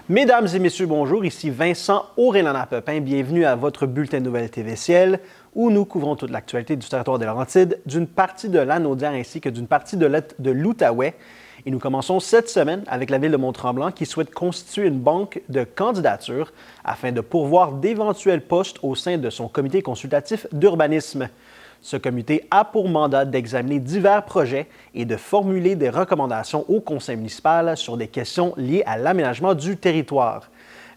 Mesdames et messieurs, bonjour, ici Vincent Aurélana-Pepin. Bienvenue à votre bulletin de nouvelles TVCL où nous couvrons toute l'actualité du territoire des Laurentides, d'une partie de l'Anaudière ainsi que d'une partie de l'Outaouais. Et nous commençons cette semaine avec la ville de Mont-Tremblant qui souhaite constituer une banque de candidatures afin de pourvoir d'éventuels postes au sein de son comité consultatif d'urbanisme. Ce comité a pour mandat d'examiner divers projets et de formuler des recommandations au conseil municipal sur des questions liées à l'aménagement du territoire.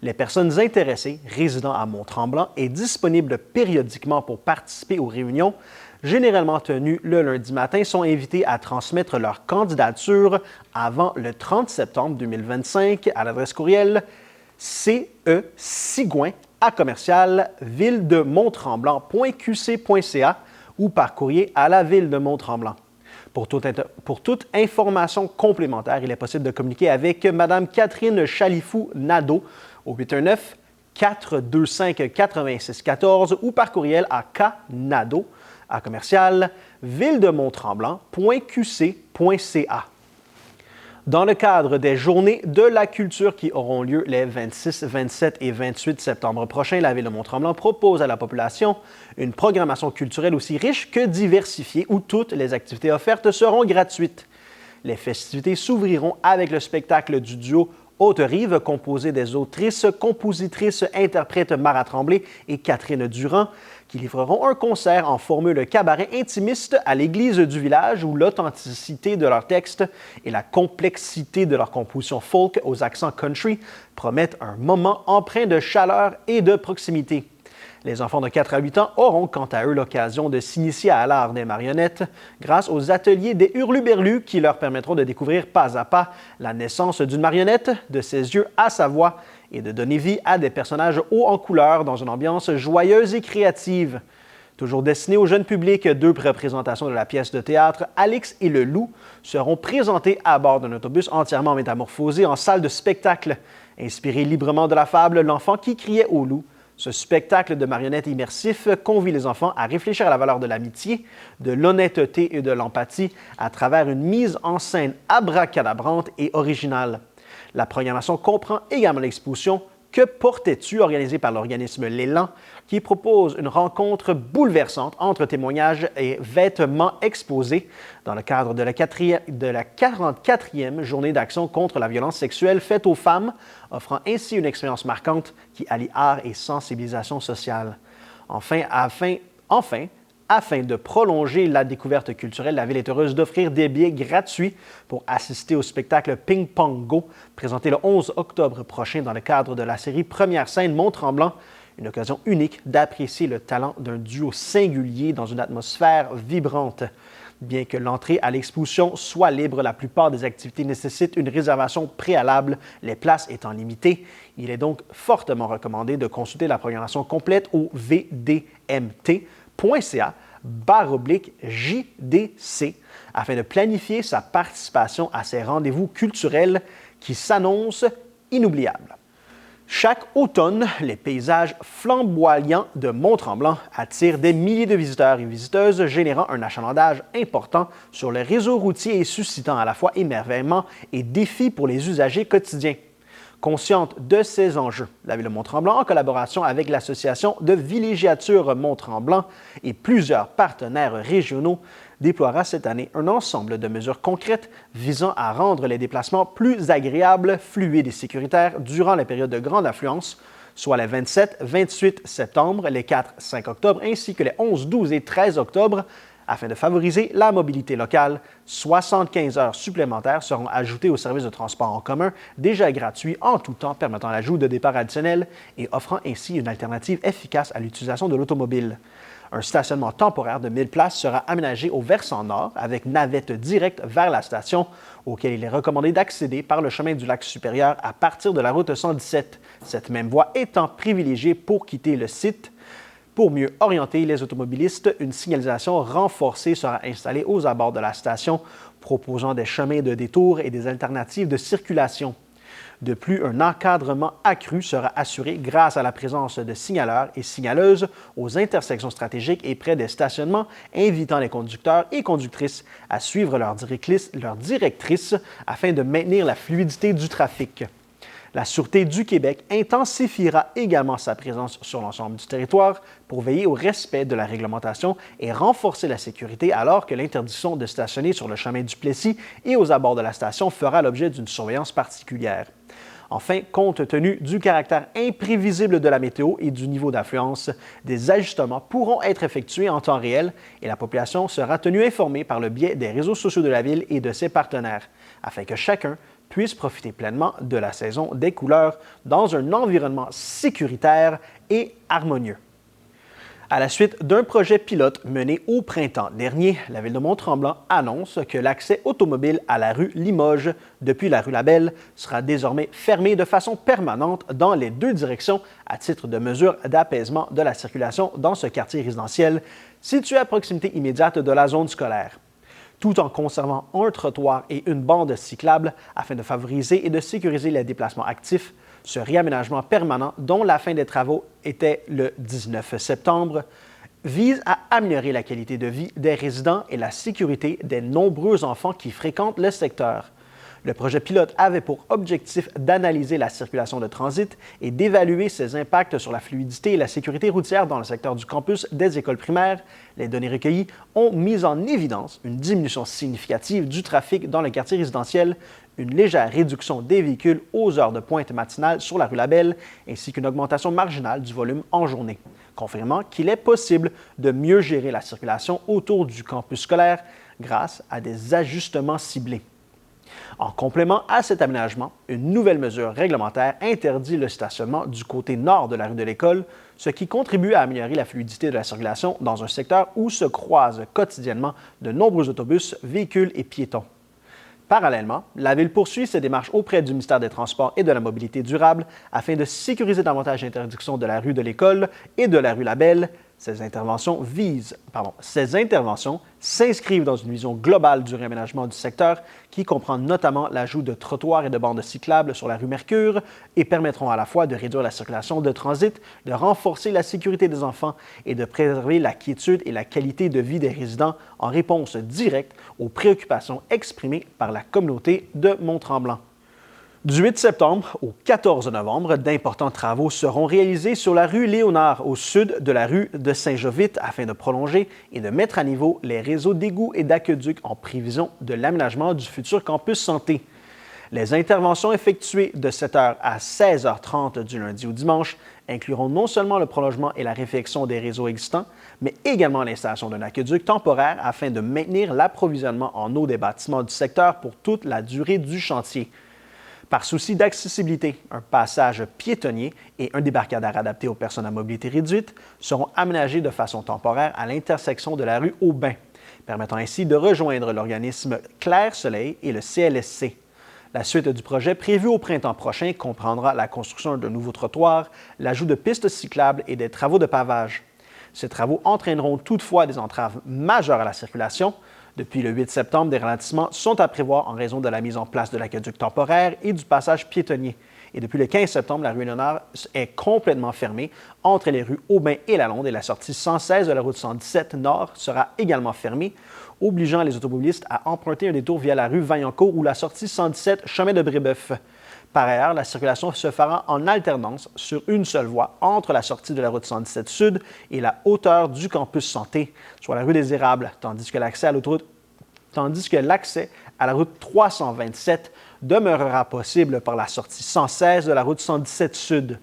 Les personnes intéressées résidant à Mont-Tremblant et disponibles périodiquement pour participer aux réunions, généralement tenues le lundi matin, sont invitées à transmettre leur candidature avant le 30 septembre 2025 à l'adresse courriel cesigouin@villedemonttremblant.qc.ca ou par courrier à la ville de Mont-Tremblant. Pour toute information complémentaire, il est possible de communiquer avec Mme Catherine Chalifou-Nadeau au 819-425-8614 ou par courriel à knadeau@villedemonttremblant.qc.ca. Dans le cadre des Journées de la culture qui auront lieu les 26, 27 et 28 septembre prochains, la Ville de Mont-Tremblant propose à la population une programmation culturelle aussi riche que diversifiée où toutes les activités offertes seront gratuites. Les festivités s'ouvriront avec le spectacle du duo Haute-Rive, composé des autrices, compositrices, interprètes Mara Tremblay et Catherine Durand, qui livreront un concert en formule cabaret intimiste à l'église du village où l'authenticité de leurs textes et la complexité de leur composition folk aux accents country promettent un moment empreint de chaleur et de proximité. Les enfants de 4 à 8 ans auront quant à eux l'occasion de s'initier à l'art des marionnettes grâce aux ateliers des Hurluberlus qui leur permettront de découvrir pas à pas la naissance d'une marionnette, de ses yeux à sa voix et de donner vie à des personnages hauts en couleur dans une ambiance joyeuse et créative. Toujours destinée au jeune public, 2 représentations de la pièce de théâtre Alix et le loup seront présentées à bord d'un autobus entièrement métamorphosé en salle de spectacle. Inspiré librement de la fable L'enfant qui criait au loup, ce spectacle de marionnettes immersif convie les enfants à réfléchir à la valeur de l'amitié, de l'honnêteté et de l'empathie à travers une mise en scène abracadabrante et originale. La programmation comprend également l'exposition Que portais-tu, organisée par l'organisme L'Élan, qui propose une rencontre bouleversante entre témoignages et vêtements exposés dans le cadre de la 44e journée d'action contre la violence sexuelle faite aux femmes, offrant ainsi une expérience marquante qui allie art et sensibilisation sociale. Enfin, afin de prolonger la découverte culturelle, la Ville est heureuse d'offrir des billets gratuits pour assister au spectacle Ping Pong Go, présenté le 11 octobre prochain dans le cadre de la série Première scène Mont-Tremblant, une occasion unique d'apprécier le talent d'un duo singulier dans une atmosphère vibrante. Bien que l'entrée à l'exposition soit libre, la plupart des activités nécessitent une réservation préalable, les places étant limitées. Il est donc fortement recommandé de consulter la programmation complète au vdmt.ca/JDC afin de planifier sa participation à ces rendez-vous culturels qui s'annoncent inoubliables. Chaque automne, les paysages flamboyants de Mont-Tremblant attirent des milliers de visiteurs et visiteuses, générant un achalandage important sur le réseau routier et suscitant à la fois émerveillement et défi pour les usagers quotidiens. Consciente de ces enjeux, la Ville de Mont-Tremblant, en collaboration avec l'Association de villégiature Mont-Tremblant et plusieurs partenaires régionaux, déploiera cette année un ensemble de mesures concrètes visant à rendre les déplacements plus agréables, fluides et sécuritaires durant la période de grande affluence, soit les 27, 28 septembre, les 4, 5 octobre ainsi que les 11, 12 et 13 octobre, afin de favoriser la mobilité locale. 75 heures supplémentaires seront ajoutées aux services de transport en commun, déjà gratuits en tout temps, permettant l'ajout de départs additionnels et offrant ainsi une alternative efficace à l'utilisation de l'automobile. Un stationnement temporaire de 1000 places sera aménagé au versant nord avec navette directe vers la station, auquel il est recommandé d'accéder par le chemin du lac supérieur à partir de la route 117, cette même voie étant privilégiée pour quitter le site. Pour mieux orienter les automobilistes, une signalisation renforcée sera installée aux abords de la station, proposant des chemins de détour et des alternatives de circulation. De plus, un encadrement accru sera assuré grâce à la présence de signaleurs et signaleuses aux intersections stratégiques et près des stationnements, invitant les conducteurs et conductrices à suivre leur directrice afin de maintenir la fluidité du trafic. La Sûreté du Québec intensifiera également sa présence sur l'ensemble du territoire pour veiller au respect de la réglementation et renforcer la sécurité alors que l'interdiction de stationner sur le chemin du Plessis et aux abords de la station fera l'objet d'une surveillance particulière. Enfin, compte tenu du caractère imprévisible de la météo et du niveau d'affluence, des ajustements pourront être effectués en temps réel et la population sera tenue informée par le biais des réseaux sociaux de la Ville et de ses partenaires, afin que chacun puisse profiter pleinement de la saison des couleurs dans un environnement sécuritaire et harmonieux. À la suite d'un projet pilote mené au printemps dernier, la Ville de Mont-Tremblant annonce que l'accès automobile à la rue Limoges depuis la rue Labelle sera désormais fermé de façon permanente dans les deux directions à titre de mesure d'apaisement de la circulation dans ce quartier résidentiel situé à proximité immédiate de la zone scolaire, tout en conservant un trottoir et une bande cyclable afin de favoriser et de sécuriser les déplacements actifs. Ce réaménagement permanent, dont la fin des travaux était le 19 septembre, vise à améliorer la qualité de vie des résidents et la sécurité des nombreux enfants qui fréquentent le secteur. Le projet pilote avait pour objectif d'analyser la circulation de transit et d'évaluer ses impacts sur la fluidité et la sécurité routière dans le secteur du campus des écoles primaires. Les données recueillies ont mis en évidence une diminution significative du trafic dans le quartier résidentiel, une légère réduction des véhicules aux heures de pointe matinale sur la rue Labelle, ainsi qu'une augmentation marginale du volume en journée, confirmant qu'il est possible de mieux gérer la circulation autour du campus scolaire grâce à des ajustements ciblés. En complément à cet aménagement, une nouvelle mesure réglementaire interdit le stationnement du côté nord de la rue de l'École, ce qui contribue à améliorer la fluidité de la circulation dans un secteur où se croisent quotidiennement de nombreux autobus, véhicules et piétons. Parallèlement, la Ville poursuit ses démarches auprès du ministère des Transports et de la Mobilité durable afin de sécuriser davantage l'interdiction de la rue de l'École et de la rue Labelle. Ces interventions s'inscrivent dans une vision globale du réaménagement du secteur qui comprend notamment l'ajout de trottoirs et de bandes cyclables sur la rue Mercure et permettront à la fois de réduire la circulation de transit, de renforcer la sécurité des enfants et de préserver la quiétude et la qualité de vie des résidents en réponse directe aux préoccupations exprimées par la communauté de Mont-Tremblant. Du 8 septembre au 14 novembre, d'importants travaux seront réalisés sur la rue Léonard au sud de la rue de Saint-Jovite afin de prolonger et de mettre à niveau les réseaux d'égouts et d'aqueducs en prévision de l'aménagement du futur campus santé. Les interventions effectuées de 7h à 16h30 du lundi au dimanche incluront non seulement le prolongement et la réfection des réseaux existants, mais également l'installation d'un aqueduc temporaire afin de maintenir l'approvisionnement en eau des bâtiments du secteur pour toute la durée du chantier. Par souci d'accessibilité, un passage piétonnier et un débarcadère adapté aux personnes à mobilité réduite seront aménagés de façon temporaire à l'intersection de la rue Aubin, permettant ainsi de rejoindre l'organisme Clair Soleil et le CLSC. La suite du projet prévu au printemps prochain comprendra la construction de nouveaux trottoirs, l'ajout de pistes cyclables et des travaux de pavage. Ces travaux entraîneront toutefois des entraves majeures à la circulation. Depuis le 8 septembre, des ralentissements sont à prévoir en raison de la mise en place de l'aqueduc temporaire et du passage piétonnier. Et depuis le 15 septembre, la rue Léonard est complètement fermée entre les rues Aubin et Lalonde et la sortie 116 de la route 117 Nord sera également fermée, obligeant les automobilistes à emprunter un détour via la rue Vaillancourt ou la sortie 117 Chemin de Brébeuf. Par ailleurs, la circulation se fera en alternance sur une seule voie entre la sortie de la route 117 Sud et la hauteur du campus santé, soit la rue des Érables, tandis que l'accès à la route 327 demeurera possible par la sortie 116 de la route 117 Sud.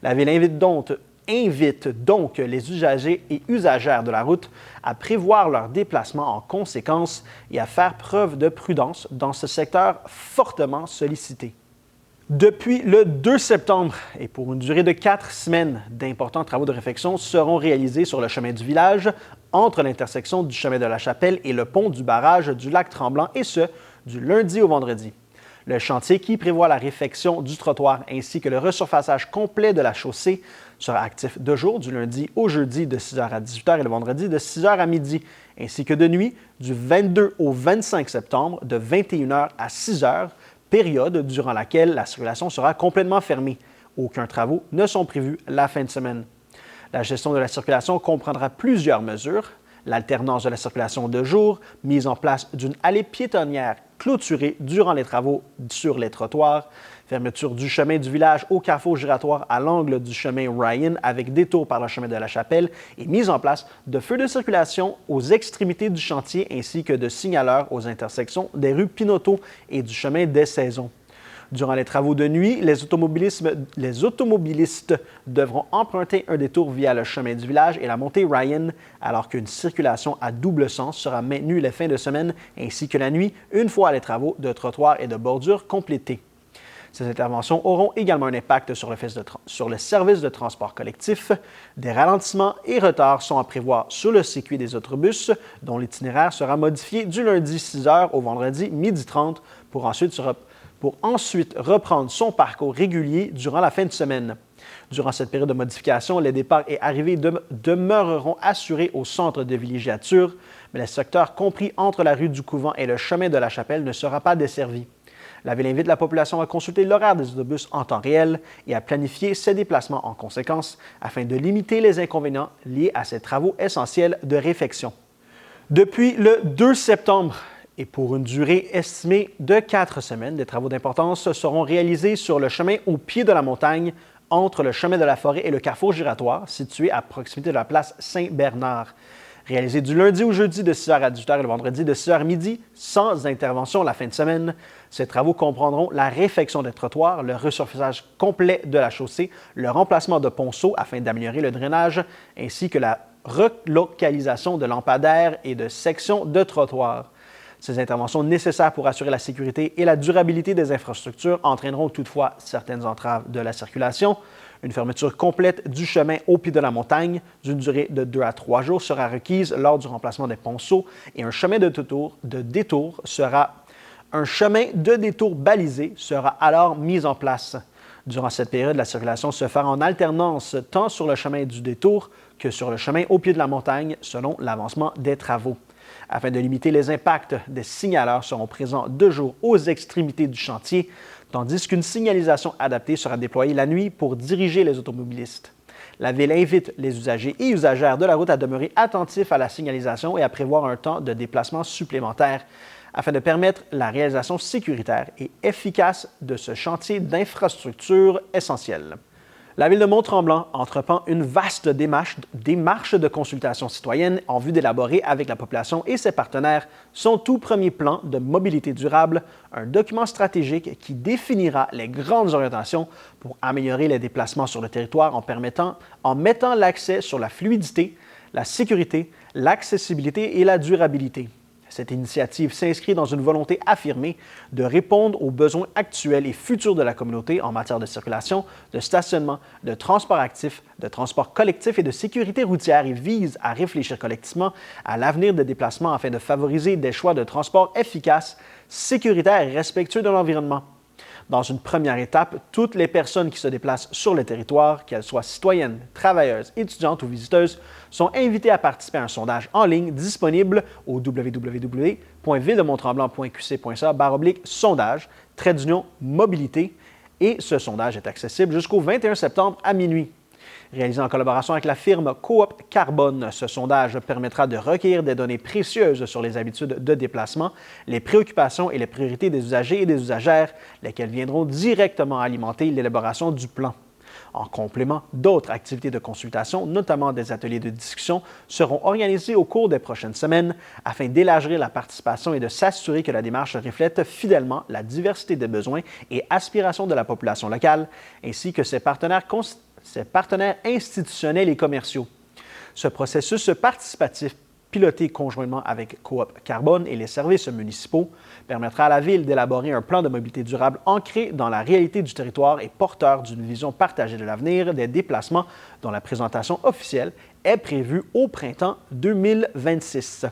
La Ville invite donc les usagers et usagères de la route à prévoir leur déplacement en conséquence et à faire preuve de prudence dans ce secteur fortement sollicité. Depuis le 2 septembre et pour une durée de 4 semaines, d'importants travaux de réfection seront réalisés sur le chemin du village entre l'intersection du chemin de la Chapelle et le pont du barrage du lac Tremblant, et ce, du lundi au vendredi. Le chantier qui prévoit la réfection du trottoir ainsi que le resurfaçage complet de la chaussée sera actif de jour, du lundi au jeudi de 6h à 18h et le vendredi de 6h à midi, ainsi que de nuit du 22 au 25 septembre de 21h à 6h, période durant laquelle la circulation sera complètement fermée. Aucun travaux ne sont prévus la fin de semaine. La gestion de la circulation comprendra plusieurs mesures. l'alternance de la circulation de jour, mise en place d'une allée piétonnière clôturée durant les travaux sur les trottoirs, fermeture du chemin du village au carrefour giratoire à l'angle du chemin Ryan avec détour par le chemin de la Chapelle et mise en place de feux de circulation aux extrémités du chantier ainsi que de signaleurs aux intersections des rues Pinoteau et du chemin des Saisons. Durant les travaux de nuit, les automobilistes devront emprunter un détour via le chemin du village et la montée Ryan, alors qu'une circulation à double sens sera maintenue les fins de semaine ainsi que la nuit, une fois les travaux de trottoirs et de bordures complétés. Ces interventions auront également un impact sur le service de transport collectif. Des ralentissements et retards sont à prévoir sur le circuit des autobus, dont l'itinéraire sera modifié du lundi 6h au vendredi 12h30 pour ensuite reprendre son parcours régulier durant la fin de semaine. Durant cette période de modification, les départs et arrivées demeureront assurés au centre de villégiature, mais le secteur compris entre la rue du Couvent et le chemin de la Chapelle ne sera pas desservi. La Ville invite la population à consulter l'horaire des autobus en temps réel et à planifier ses déplacements en conséquence afin de limiter les inconvénients liés à ces travaux essentiels de réfection. Depuis le 2 septembre, et pour une durée estimée de 4 semaines, des travaux d'importance seront réalisés sur le chemin au pied de la montagne, entre le chemin de la Forêt et le carrefour giratoire, situé à proximité de la place Saint-Bernard. Réalisés du lundi au jeudi de 6h à 18h et le vendredi de 6h à midi, sans intervention la fin de semaine. Ces travaux comprendront la réfection des trottoirs, le resurfaçage complet de la chaussée, le remplacement de ponceaux afin d'améliorer le drainage, ainsi que la relocalisation de lampadaires et de sections de trottoirs. Ces interventions nécessaires pour assurer la sécurité et la durabilité des infrastructures entraîneront toutefois certaines entraves de la circulation. Une fermeture complète du chemin au pied de la montagne d'une durée de 2 à 3 jours sera requise lors du remplacement des ponceaux et un chemin de détour balisé sera alors mis en place. Durant cette période, la circulation se fera en alternance tant sur le chemin du détour que sur le chemin au pied de la montagne selon l'avancement des travaux. Afin de limiter les impacts, des signaleurs seront présents de jour aux extrémités du chantier, tandis qu'une signalisation adaptée sera déployée la nuit pour diriger les automobilistes. La Ville invite les usagers et usagères de la route à demeurer attentifs à la signalisation et à prévoir un temps de déplacement supplémentaire afin de permettre la réalisation sécuritaire et efficace de ce chantier d'infrastructure essentiel. La Ville de Mont-Tremblant entreprend une vaste démarche de consultation citoyenne en vue d'élaborer avec la population et ses partenaires son tout premier plan de mobilité durable, un document stratégique qui définira les grandes orientations pour améliorer les déplacements sur le territoire en mettant l'accent sur la fluidité, la sécurité, l'accessibilité et la durabilité. Cette initiative s'inscrit dans une volonté affirmée de répondre aux besoins actuels et futurs de la communauté en matière de circulation, de stationnement, de transport actif, de transport collectif et de sécurité routière et vise à réfléchir collectivement à l'avenir des déplacements afin de favoriser des choix de transport efficaces, sécuritaires et respectueux de l'environnement. Dans une première étape, toutes les personnes qui se déplacent sur le territoire, qu'elles soient citoyennes, travailleuses, étudiantes ou visiteuses, sont invitées à participer à un sondage en ligne disponible au www.villedemonttremblant.qc.ca/sondage, mobilité. Et ce sondage est accessible jusqu'au 21 septembre à minuit. Réalisé en collaboration avec la firme Coop Carbone, ce sondage permettra de recueillir des données précieuses sur les habitudes de déplacement, les préoccupations et les priorités des usagers et des usagères, lesquelles viendront directement alimenter l'élaboration du plan. En complément, d'autres activités de consultation, notamment des ateliers de discussion, seront organisés au cours des prochaines semaines afin d'élargir la participation et de s'assurer que la démarche reflète fidèlement la diversité des besoins et aspirations de la population locale, ainsi que ses partenaires institutionnels et commerciaux. Ce processus participatif, piloté conjointement avec Coop Carbone et les services municipaux, permettra à la Ville d'élaborer un plan de mobilité durable ancré dans la réalité du territoire et porteur d'une vision partagée de l'avenir des déplacements dont la présentation officielle est prévue au printemps 2026.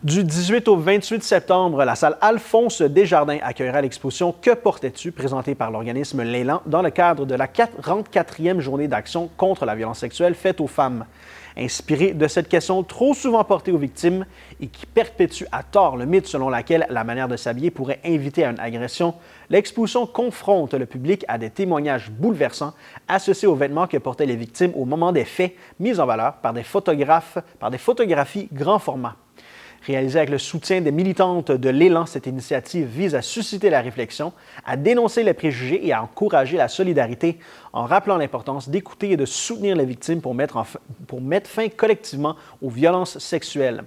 Du 18 au 28 septembre, la salle Alphonse Desjardins accueillera l'exposition Que portais-tu présentée par l'organisme L'Élan dans le cadre de la 44e journée d'action contre la violence sexuelle faite aux femmes. Inspiré de cette question trop souvent portée aux victimes et qui perpétue à tort le mythe selon lequel la manière de s'habiller pourrait inviter à une agression, l'exposition confronte le public à des témoignages bouleversants associés aux vêtements que portaient les victimes au moment des faits, mis en valeur par des photographies grand format. Réalisée avec le soutien des militantes de l'Élan, cette initiative vise à susciter la réflexion, à dénoncer les préjugés et à encourager la solidarité en rappelant l'importance d'écouter et de soutenir les victimes pour mettre fin collectivement aux violences sexuelles.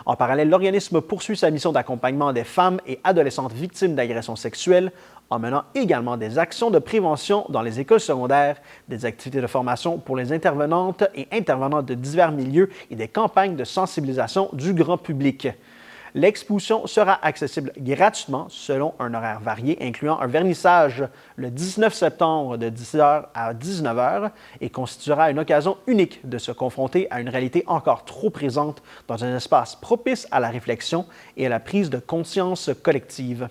En parallèle, l'organisme poursuit sa mission d'accompagnement des femmes et adolescentes victimes d'agressions sexuelles en menant également des actions de prévention dans les écoles secondaires, des activités de formation pour les intervenantes et intervenants de divers milieux et des campagnes de sensibilisation du grand public. L'exposition sera accessible gratuitement selon un horaire varié, incluant un vernissage le 19 septembre de 10h à 19h et constituera une occasion unique de se confronter à une réalité encore trop présente dans un espace propice à la réflexion et à la prise de conscience collective.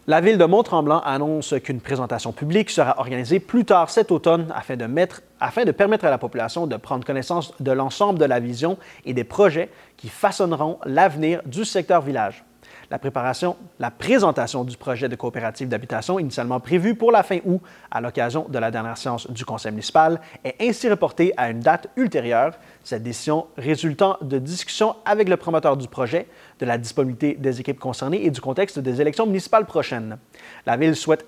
La Ville de Mont-Tremblant annonce qu'une présentation publique sera organisée plus tard cet automne afin de permettre à la population de prendre connaissance de l'ensemble de la vision et des projets qui façonneront l'avenir du secteur village. La présentation du projet de coopérative d'habitation, initialement prévue pour la fin août à l'occasion de la dernière séance du conseil municipal, est ainsi reportée à une date ultérieure, cette décision résultant de discussions avec le promoteur du projet, de la disponibilité des équipes concernées et du contexte des élections municipales prochaines. La Ville souhaite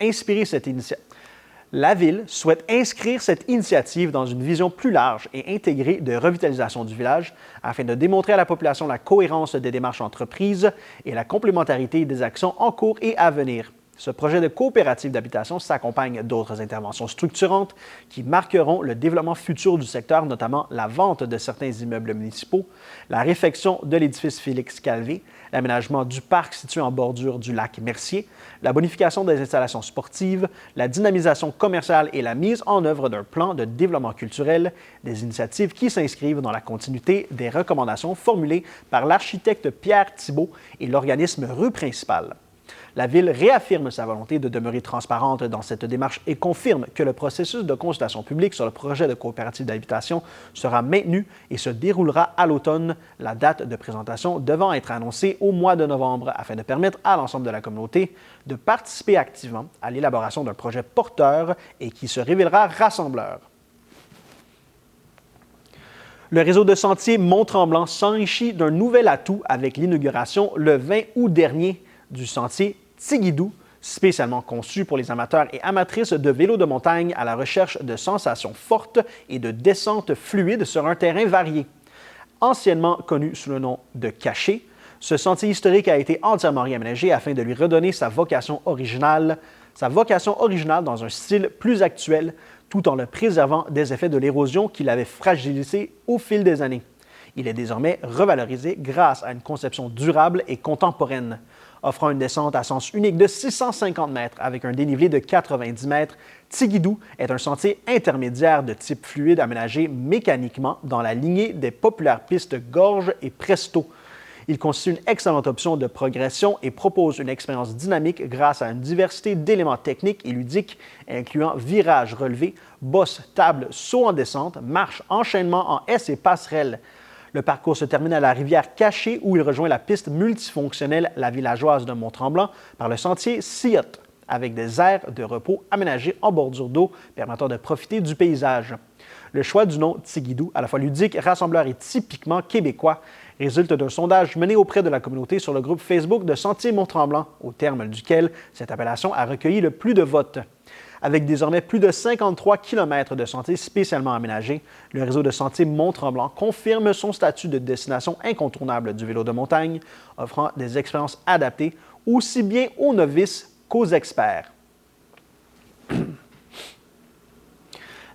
inscrire cette initiative dans une vision plus large et intégrée de revitalisation du village afin de démontrer à la population la cohérence des démarches entreprises et la complémentarité des actions en cours et à venir. Ce projet de coopérative d'habitation s'accompagne d'autres interventions structurantes qui marqueront le développement futur du secteur, notamment la vente de certains immeubles municipaux, la réfection de l'édifice Félix Calvé, l'aménagement du parc situé en bordure du lac Mercier, la bonification des installations sportives, la dynamisation commerciale et la mise en œuvre d'un plan de développement culturel, des initiatives qui s'inscrivent dans la continuité des recommandations formulées par l'architecte Pierre Thibault et l'organisme Rue Principale. La Ville réaffirme sa volonté de demeurer transparente dans cette démarche et confirme que le processus de consultation publique sur le projet de coopérative d'habitation sera maintenu et se déroulera à l'automne, la date de présentation devant être annoncée au mois de novembre afin de permettre à l'ensemble de la communauté de participer activement à l'élaboration d'un projet porteur et qui se révélera rassembleur. Le réseau de sentiers Mont-Tremblant s'enrichit d'un nouvel atout avec l'inauguration le 20 août dernier du sentier Tigidou, spécialement conçu pour les amateurs et amatrices de vélo de montagne à la recherche de sensations fortes et de descentes fluides sur un terrain varié. Anciennement connu sous le nom de Caché, ce sentier historique a été entièrement réaménagé afin de lui redonner sa vocation originale dans un style plus actuel, tout en le préservant des effets de l'érosion qui l'avait fragilisé au fil des années. Il est désormais revalorisé grâce à une conception durable et contemporaine. Offrant une descente à sens unique de 650 mètres avec un dénivelé de 90 mètres, Tigidou est un sentier intermédiaire de type fluide aménagé mécaniquement dans la lignée des populaires pistes Gorge et Presto. Il constitue une excellente option de progression et propose une expérience dynamique grâce à une diversité d'éléments techniques et ludiques, incluant virages relevés, bosses, tables, sauts en descente, marches, enchaînements en S et passerelles. Le parcours se termine à la rivière Cachée où il rejoint la piste multifonctionnelle La Villageoise de Mont-Tremblant par le sentier Siotte, avec des aires de repos aménagées en bordure d'eau permettant de profiter du paysage. Le choix du nom Tigidou, à la fois ludique, rassembleur et typiquement québécois, résulte d'un sondage mené auprès de la communauté sur le groupe Facebook de Sentier Mont-Tremblant, au terme duquel cette appellation a recueilli le plus de votes. Avec désormais plus de 53 km de sentiers spécialement aménagés, le réseau de sentiers Mont-Tremblant confirme son statut de destination incontournable du vélo de montagne, offrant des expériences adaptées aussi bien aux novices qu'aux experts.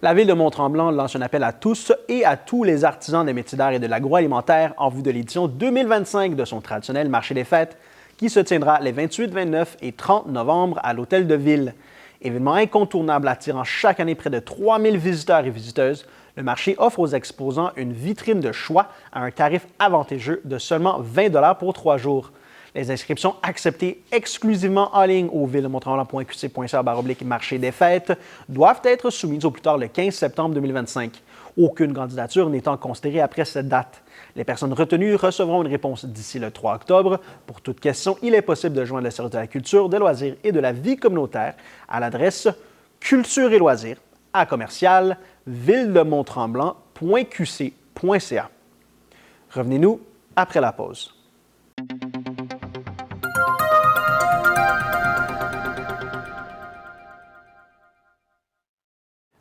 La Ville de Mont-Tremblant lance un appel à tous et à tous les artisans des métiers d'art et de l'agroalimentaire en vue de l'édition 2025 de son traditionnel marché des fêtes qui se tiendra les 28, 29 et 30 novembre à l'Hôtel de Ville. Événement incontournable attirant chaque année près de 3000 visiteurs et visiteuses, le marché offre aux exposants une vitrine de choix à un tarif avantageux de seulement 20 $ pour 3 jours. Les inscriptions acceptées exclusivement en ligne au villedemontremblant.qc.ca/marché des fêtes doivent être soumises au plus tard le 15 septembre 2025. aucune candidature n'étant considérée après cette date. Les personnes retenues recevront une réponse d'ici le 3 octobre. Pour toute question, il est possible de joindre le service de la culture, des loisirs et de la vie communautaire à l'adresse culture et loisirs à commercial villedemonttremblant.qc.ca. Revenez-nous après la pause.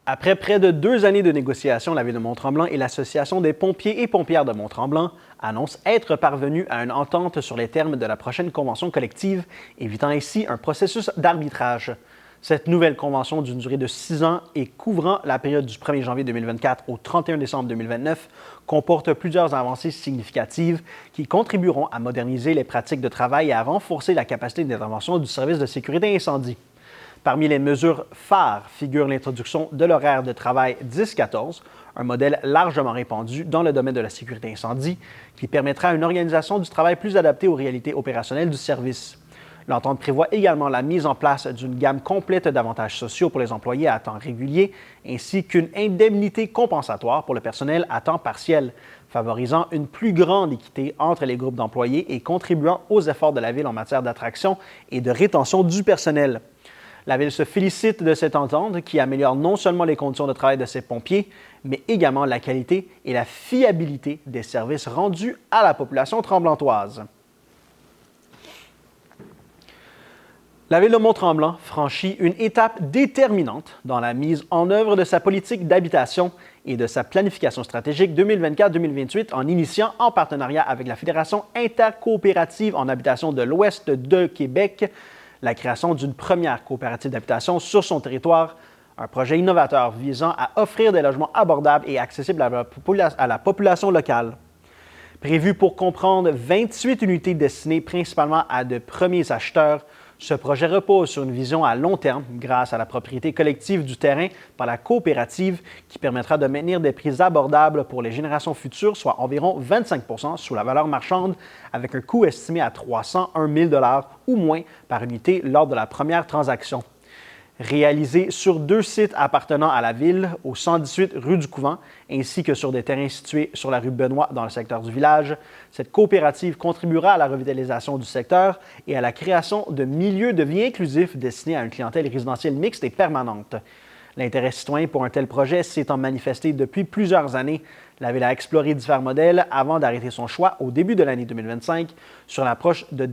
Après près de 2 années de négociations, la Ville de Mont-Tremblant et l'Association des pompiers et pompières de Mont-Tremblant annoncent être parvenus à une entente sur les termes de la prochaine convention collective, évitant ainsi un processus d'arbitrage. Cette nouvelle convention d'une durée de 6 ans et couvrant la période du 1er janvier 2024 au 31 décembre 2029 comporte plusieurs avancées significatives qui contribueront à moderniser les pratiques de travail et à renforcer la capacité d'intervention du service de sécurité incendie. Parmi les mesures phares figure l'introduction de l'horaire de travail 10-14, un modèle largement répandu dans le domaine de la sécurité incendie qui permettra une organisation du travail plus adaptée aux réalités opérationnelles du service. L'entente prévoit également la mise en place d'une gamme complète d'avantages sociaux pour les employés à temps régulier ainsi qu'une indemnité compensatoire pour le personnel à temps partiel, favorisant une plus grande équité entre les groupes d'employés et contribuant aux efforts de la Ville en matière d'attraction et de rétention du personnel. La Ville se félicite de cette entente qui améliore non seulement les conditions de travail de ses pompiers, mais également la qualité et la fiabilité des services rendus à la population tremblantoise. La Ville de Mont-Tremblant franchit une étape déterminante dans la mise en œuvre de sa politique d'habitation et de sa planification stratégique 2024-2028 en initiant, en partenariat avec la Fédération intercoopérative en habitation de l'Ouest de Québec, la création d'une première coopérative d'habitation sur son territoire, un projet innovateur visant à offrir des logements abordables et accessibles à la population locale. Prévu pour comprendre 28 unités destinées principalement à de premiers acheteurs, ce projet repose sur une vision à long terme grâce à la propriété collective du terrain par la coopérative qui permettra de maintenir des prix abordables pour les générations futures, soit environ 25 % sous la valeur marchande, avec un coût estimé à 301 000 $ ou moins par unité lors de la première transaction. Réalisé sur 2 sites appartenant à la Ville, au 118 rue du Couvent, ainsi que sur des terrains situés sur la rue Benoît dans le secteur du village, cette coopérative contribuera à la revitalisation du secteur et à la création de milieux de vie inclusifs destinés à une clientèle résidentielle mixte et permanente. L'intérêt citoyen pour un tel projet s'étant manifesté depuis plusieurs années, la Ville a exploré divers modèles avant d'arrêter son choix au début de l'année 2025 sur l'approche de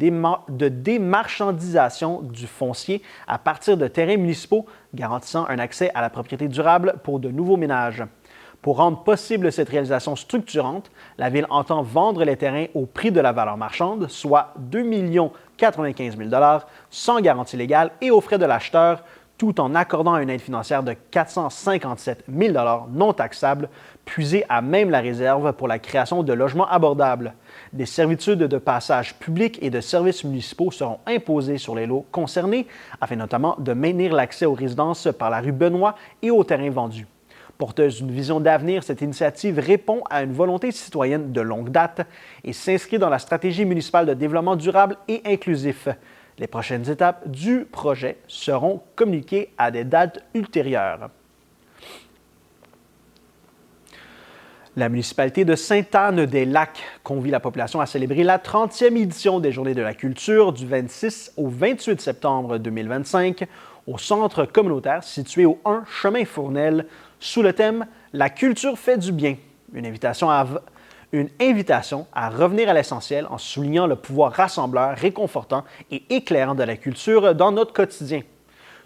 démarchandisation du foncier à partir de terrains municipaux garantissant un accès à la propriété durable pour de nouveaux ménages. Pour rendre possible cette réalisation structurante, la Ville entend vendre les terrains au prix de la valeur marchande, soit 2 095 000 $ sans garantie légale et aux frais de l'acheteur, tout en accordant une aide financière de 457 000 $ non taxables, puisée à même la réserve pour la création de logements abordables. Des servitudes de passage public et de services municipaux seront imposées sur les lots concernés, afin notamment de maintenir l'accès aux résidences par la rue Benoît et aux terrains vendus. Porteuse d'une vision d'avenir, cette initiative répond à une volonté citoyenne de longue date et s'inscrit dans la stratégie municipale de développement durable et inclusif. Les prochaines étapes du projet seront communiquées à des dates ultérieures. La municipalité de Sainte-Anne-des-Lacs convie la population à célébrer la 30e édition des Journées de la culture du 26 au 28 septembre 2025 au centre communautaire situé au 1 Chemin Fournel sous le thème « La culture fait du bien ». Une invitation à revenir à l'essentiel en soulignant le pouvoir rassembleur, réconfortant et éclairant de la culture dans notre quotidien.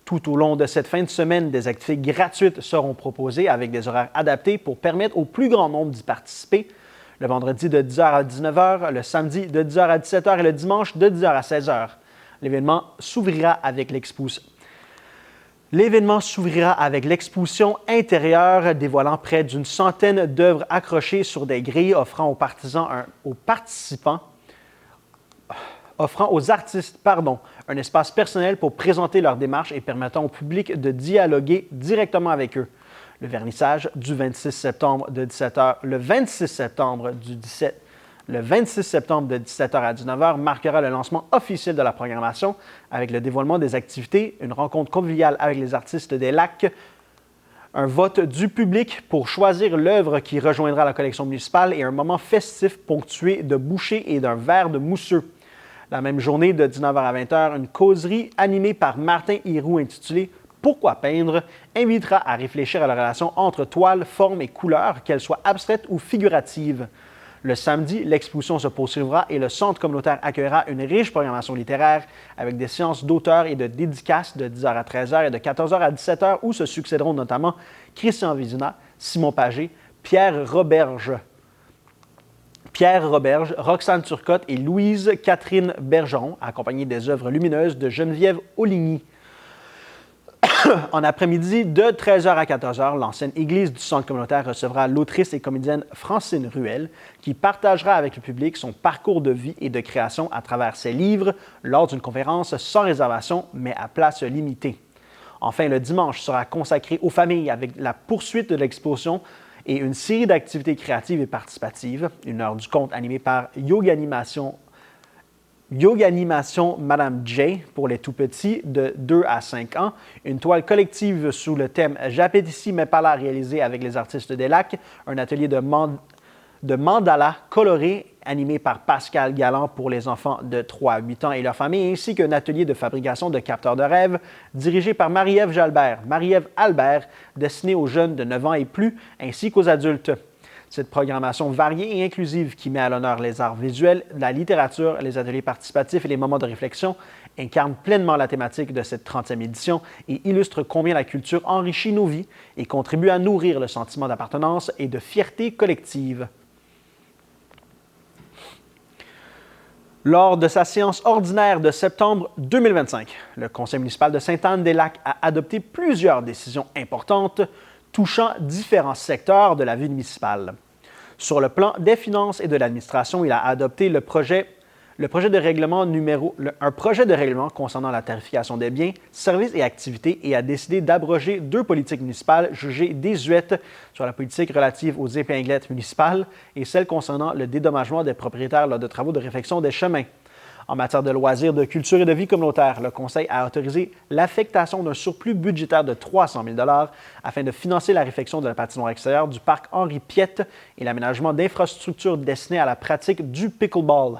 Tout au long de cette fin de semaine, des activités gratuites seront proposées avec des horaires adaptés pour permettre au plus grand nombre d'y participer. Le vendredi de 10h à 19h, le samedi de 10h à 17h et le dimanche de 10h à 16h. L'événement s'ouvrira avec l'exposition intérieure dévoilant près d'une centaine d'œuvres accrochées sur des grilles offrant aux artistes un espace personnel pour présenter leur démarche et permettant au public de dialoguer directement avec eux. Le vernissage du 26 septembre de 17h, le 26 septembre de 17h à 19h marquera le lancement officiel de la programmation avec le dévoilement des activités, une rencontre conviviale avec les artistes des lacs, Un vote du public pour choisir l'œuvre qui rejoindra la collection municipale et un moment festif ponctué de bouchées et d'un verre de mousseux. La même journée, de 19h à 20h, une causerie animée par Martin Hiroux intitulée « Pourquoi peindre ?» invitera à réfléchir à la relation entre toile, forme et couleur, qu'elle soit abstraite ou figurative. Le samedi, l'exposition se poursuivra et le centre communautaire accueillera une riche programmation littéraire avec des séances d'auteurs et de dédicaces de 10h à 13h et de 14h à 17h où se succéderont notamment Christian Vézina, Simon Pagé, Pierre Roberge, Roxane Turcotte et Louise-Catherine Bergeron, accompagnés des œuvres lumineuses de Geneviève Auligny. En après-midi, de 13h à 14h, l'ancienne église du centre communautaire recevra l'autrice et comédienne Francine Ruel, qui partagera avec le public son parcours de vie et de création à travers ses livres lors d'une conférence sans réservation, mais à place limitée. Enfin, le dimanche sera consacré aux familles avec la poursuite de l'exposition et une série d'activités créatives et participatives. Une heure du conte animée par Yoga Animation Madame J pour les tout-petits de 2 à 5 ans, une toile collective sous le thème « J'appétit mais pas là » réalisée avec les artistes des Lacs, un atelier de mandala coloré animé par Pascal Galland pour les enfants de 3 à 8 ans et leurs familles, ainsi qu'un atelier de fabrication de capteurs de rêve dirigé par Marie-Ève Albert, destiné aux jeunes de 9 ans et plus, ainsi qu'aux adultes. Cette programmation variée et inclusive qui met à l'honneur les arts visuels, la littérature, les ateliers participatifs et les moments de réflexion incarne pleinement la thématique de cette 30e édition et illustre combien la culture enrichit nos vies et contribue à nourrir le sentiment d'appartenance et de fierté collective. Lors de sa séance ordinaire de septembre 2025, le Conseil municipal de Sainte-Anne-des-Lacs a adopté plusieurs décisions importantes touchant différents secteurs de la vie municipale. Sur le plan des finances et de l'administration, il a adopté un projet de règlement concernant la tarification des biens, services et activités et a décidé d'abroger 2 politiques municipales jugées désuètes sur la politique relative aux épinglettes municipales et celle concernant le dédommagement des propriétaires lors de travaux de réfection des chemins. En matière de loisirs, de culture et de vie communautaire, le Conseil a autorisé l'affectation d'un surplus budgétaire de 300 000 $ afin de financer la réfection de la patinoire extérieure du parc Henri Piette et l'aménagement d'infrastructures destinées à la pratique du pickleball.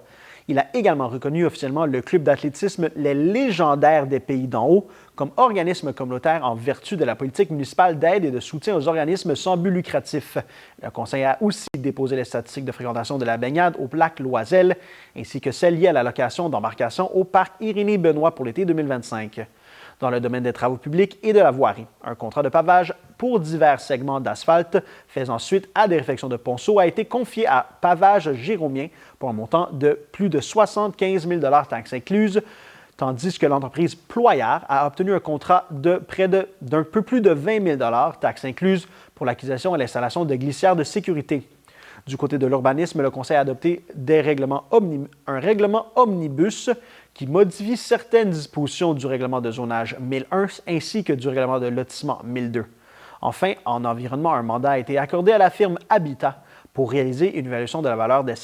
Il a également reconnu officiellement le club d'athlétisme Les Légendaires des Pays d'en haut comme organisme communautaire en vertu de la politique municipale d'aide et de soutien aux organismes sans but lucratif. Le Conseil a aussi déposé les statistiques de fréquentation de la baignade au lac Loisel ainsi que celles liées à la location d'embarcations au parc Irénée-Benoît pour l'été 2025. Dans le domaine des travaux publics et de la voirie, un contrat de pavage pour divers segments d'asphalte faisant suite à des réfections de ponceau a été confié à Pavage Jérômien pour un montant de plus de 75 000 $ taxes incluses, tandis que l'entreprise Ployard a obtenu un contrat d'un peu plus de 20 000 $ taxes incluses pour l'acquisition et l'installation de glissières de sécurité. Du côté de l'urbanisme, le Conseil a adopté un règlement omnibus qui modifie certaines dispositions du règlement de zonage 1001 ainsi que du règlement de lotissement 1002. Enfin, en environnement, un mandat a été accordé à la firme Habitat pour réaliser une évaluation de la valeur des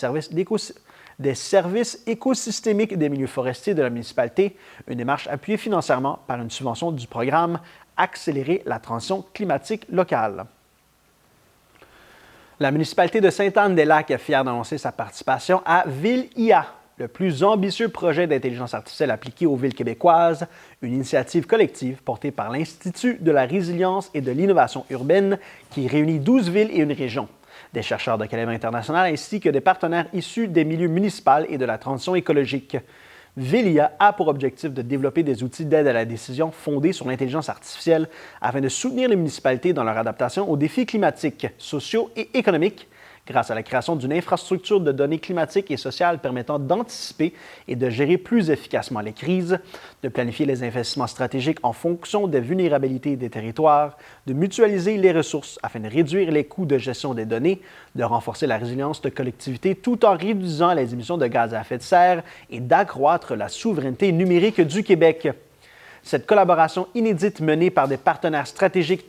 services écosystémiques des milieux forestiers de la municipalité, une démarche appuyée financièrement par une subvention du programme Accélérer la transition climatique locale. La municipalité de Sainte-Anne-des-Lacs est fière d'annoncer sa participation à Ville-IA, le plus ambitieux projet d'intelligence artificielle appliquée aux villes québécoises, une initiative collective portée par l'Institut de la résilience et de l'innovation urbaine qui réunit 12 villes et une région, des chercheurs de calibre international ainsi que des partenaires issus des milieux municipaux et de la transition écologique. Ville-IA a pour objectif de développer des outils d'aide à la décision fondés sur l'intelligence artificielle afin de soutenir les municipalités dans leur adaptation aux défis climatiques, sociaux et économiques, grâce à la création d'une infrastructure de données climatiques et sociales permettant d'anticiper et de gérer plus efficacement les crises, de planifier les investissements stratégiques en fonction des vulnérabilités des territoires, de mutualiser les ressources afin de réduire les coûts de gestion des données, de renforcer la résilience de collectivités tout en réduisant les émissions de gaz à effet de serre et d'accroître la souveraineté numérique du Québec. Cette collaboration inédite menée par des partenaires stratégiques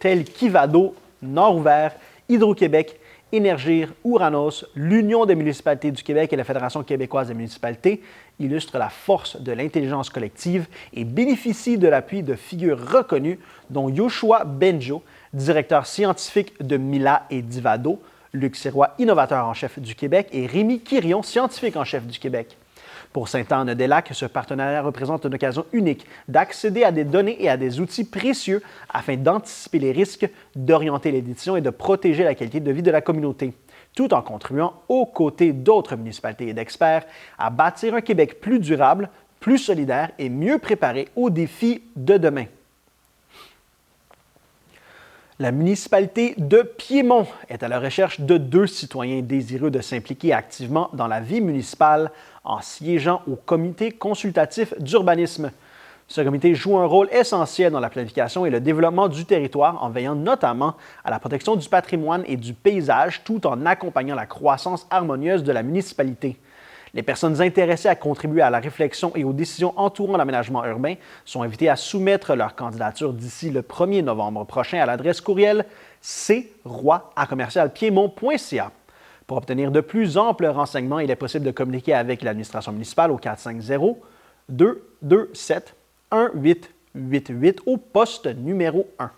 tels qu'Ivado, Nord-Ouvert, Hydro-Québec Énergir, Ouranos, l'Union des municipalités du Québec et la Fédération québécoise des municipalités illustrent la force de l'intelligence collective et bénéficient de l'appui de figures reconnues, dont Yoshua Benjo, directeur scientifique de Mila et d'Ivado, Luc Sirois, innovateur en chef du Québec, et Rémi Quirion, scientifique en chef du Québec. Pour Sainte-Anne-des-Lacs, ce partenariat représente une occasion unique d'accéder à des données et à des outils précieux afin d'anticiper les risques, d'orienter l'édition et de protéger la qualité de vie de la communauté, tout en contribuant aux côtés d'autres municipalités et d'experts à bâtir un Québec plus durable, plus solidaire et mieux préparé aux défis de demain. La municipalité de Piémont est à la recherche de 2 citoyens désireux de s'impliquer activement dans la vie municipale en siégeant au comité consultatif d'urbanisme. Ce comité joue un rôle essentiel dans la planification et le développement du territoire en veillant notamment à la protection du patrimoine et du paysage tout en accompagnant la croissance harmonieuse de la municipalité. Les personnes intéressées à contribuer à la réflexion et aux décisions entourant l'aménagement urbain sont invitées à soumettre leur candidature d'ici le 1er novembre prochain à l'adresse courriel croix@piemont.ca. Pour obtenir de plus amples renseignements, il est possible de communiquer avec l'administration municipale au 450-227-1888 au poste numéro 1.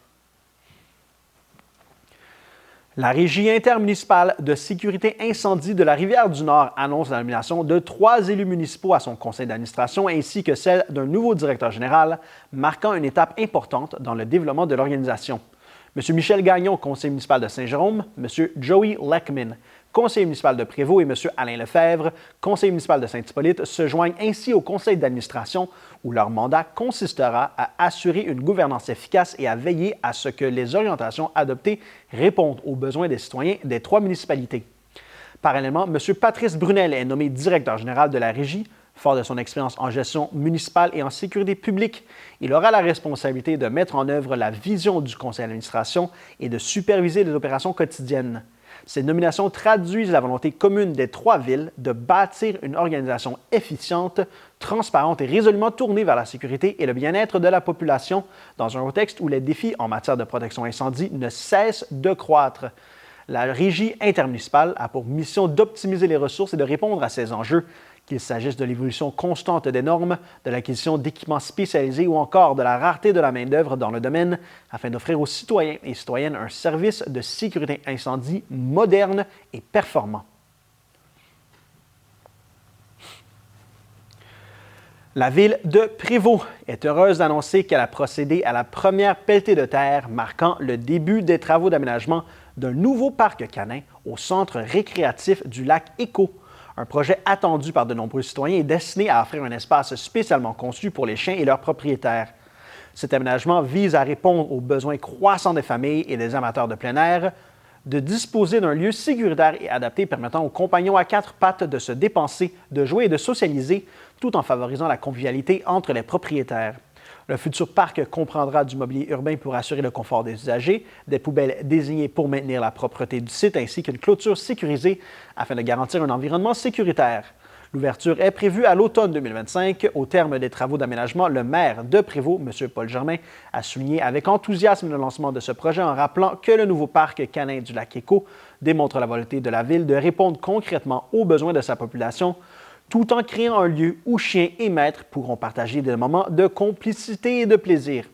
La Régie intermunicipale de sécurité incendie de la Rivière-du-Nord annonce la nomination de 3 élus municipaux à son conseil d'administration ainsi que celle d'un nouveau directeur général, marquant une étape importante dans le développement de l'organisation. M. Michel Gagnon, conseiller municipal de Saint-Jérôme, M. Joey Leckman, conseiller municipal de Prévost, et M. Alain Lefebvre, conseiller municipal de Saint-Hippolyte, se joignent ainsi au conseil d'administration où leur mandat consistera à assurer une gouvernance efficace et à veiller à ce que les orientations adoptées répondent aux besoins des citoyens des 3 municipalités. Parallèlement, M. Patrice Brunel est nommé directeur général de la Régie. Fort de son expérience en gestion municipale et en sécurité publique, il aura la responsabilité de mettre en œuvre la vision du conseil d'administration et de superviser les opérations quotidiennes. Ces nominations traduisent la volonté commune des 3 villes de bâtir une organisation efficiente, transparente et résolument tournée vers la sécurité et le bien-être de la population dans un contexte où les défis en matière de protection incendie ne cessent de croître. La Régie intermunicipale a pour mission d'optimiser les ressources et de répondre à ces enjeux, qu'il s'agisse de l'évolution constante des normes, de l'acquisition d'équipements spécialisés ou encore de la rareté de la main-d'œuvre dans le domaine, afin d'offrir aux citoyens et citoyennes un service de sécurité incendie moderne et performant. La ville de Prévost est heureuse d'annoncer qu'elle a procédé à la première pelletée de terre marquant le début des travaux d'aménagement d'un nouveau parc canin au centre récréatif du lac Écho. Un projet attendu par de nombreux citoyens et destiné à offrir un espace spécialement conçu pour les chiens et leurs propriétaires. Cet aménagement vise à répondre aux besoins croissants des familles et des amateurs de plein air, de disposer d'un lieu sécuritaire et adapté permettant aux compagnons à 4 pattes de se dépenser, de jouer et de socialiser, tout en favorisant la convivialité entre les propriétaires. Le futur parc comprendra du mobilier urbain pour assurer le confort des usagers, des poubelles désignées pour maintenir la propreté du site ainsi qu'une clôture sécurisée afin de garantir un environnement sécuritaire. L'ouverture est prévue à l'automne 2025. Au terme des travaux d'aménagement, le maire de Prévost, M. Paul Germain, a souligné avec enthousiasme le lancement de ce projet en rappelant que le nouveau parc canin du lac Écho démontre la volonté de la ville de répondre concrètement aux besoins de sa population, tout en créant un lieu où chiens et maîtres pourront partager des moments de complicité et de plaisir.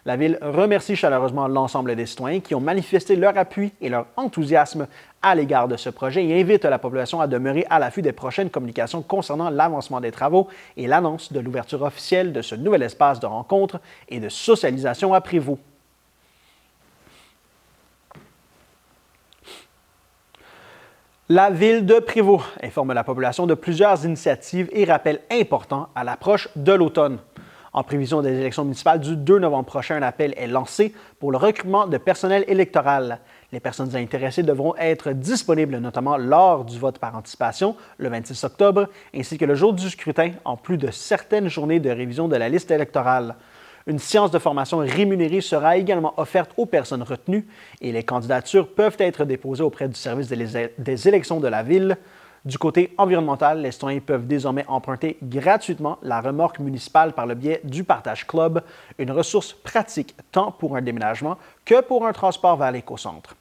La Ville remercie chaleureusement l'ensemble des citoyens qui ont manifesté leur appui et leur enthousiasme à l'égard de ce projet et invite la population à demeurer à l'affût des prochaines communications concernant l'avancement des travaux et l'annonce de l'ouverture officielle de ce nouvel espace de rencontre et de socialisation à Prévost. La Ville de Prévost informe la population de plusieurs initiatives et rappels importants à l'approche de l'automne. En prévision des élections municipales du 2 novembre prochain, un appel est lancé pour le recrutement de personnel électoral. Les personnes intéressées devront être disponibles notamment lors du vote par anticipation, le 26 octobre, ainsi que le jour du scrutin, en plus de certaines journées de révision de la liste électorale. Une séance de formation rémunérée sera également offerte aux personnes retenues et les candidatures peuvent être déposées auprès du service des élections de la Ville. Du côté environnemental, les citoyens peuvent désormais emprunter gratuitement la remorque municipale par le biais du Partage Club, une ressource pratique tant pour un déménagement que pour un transport vers l'écocentre.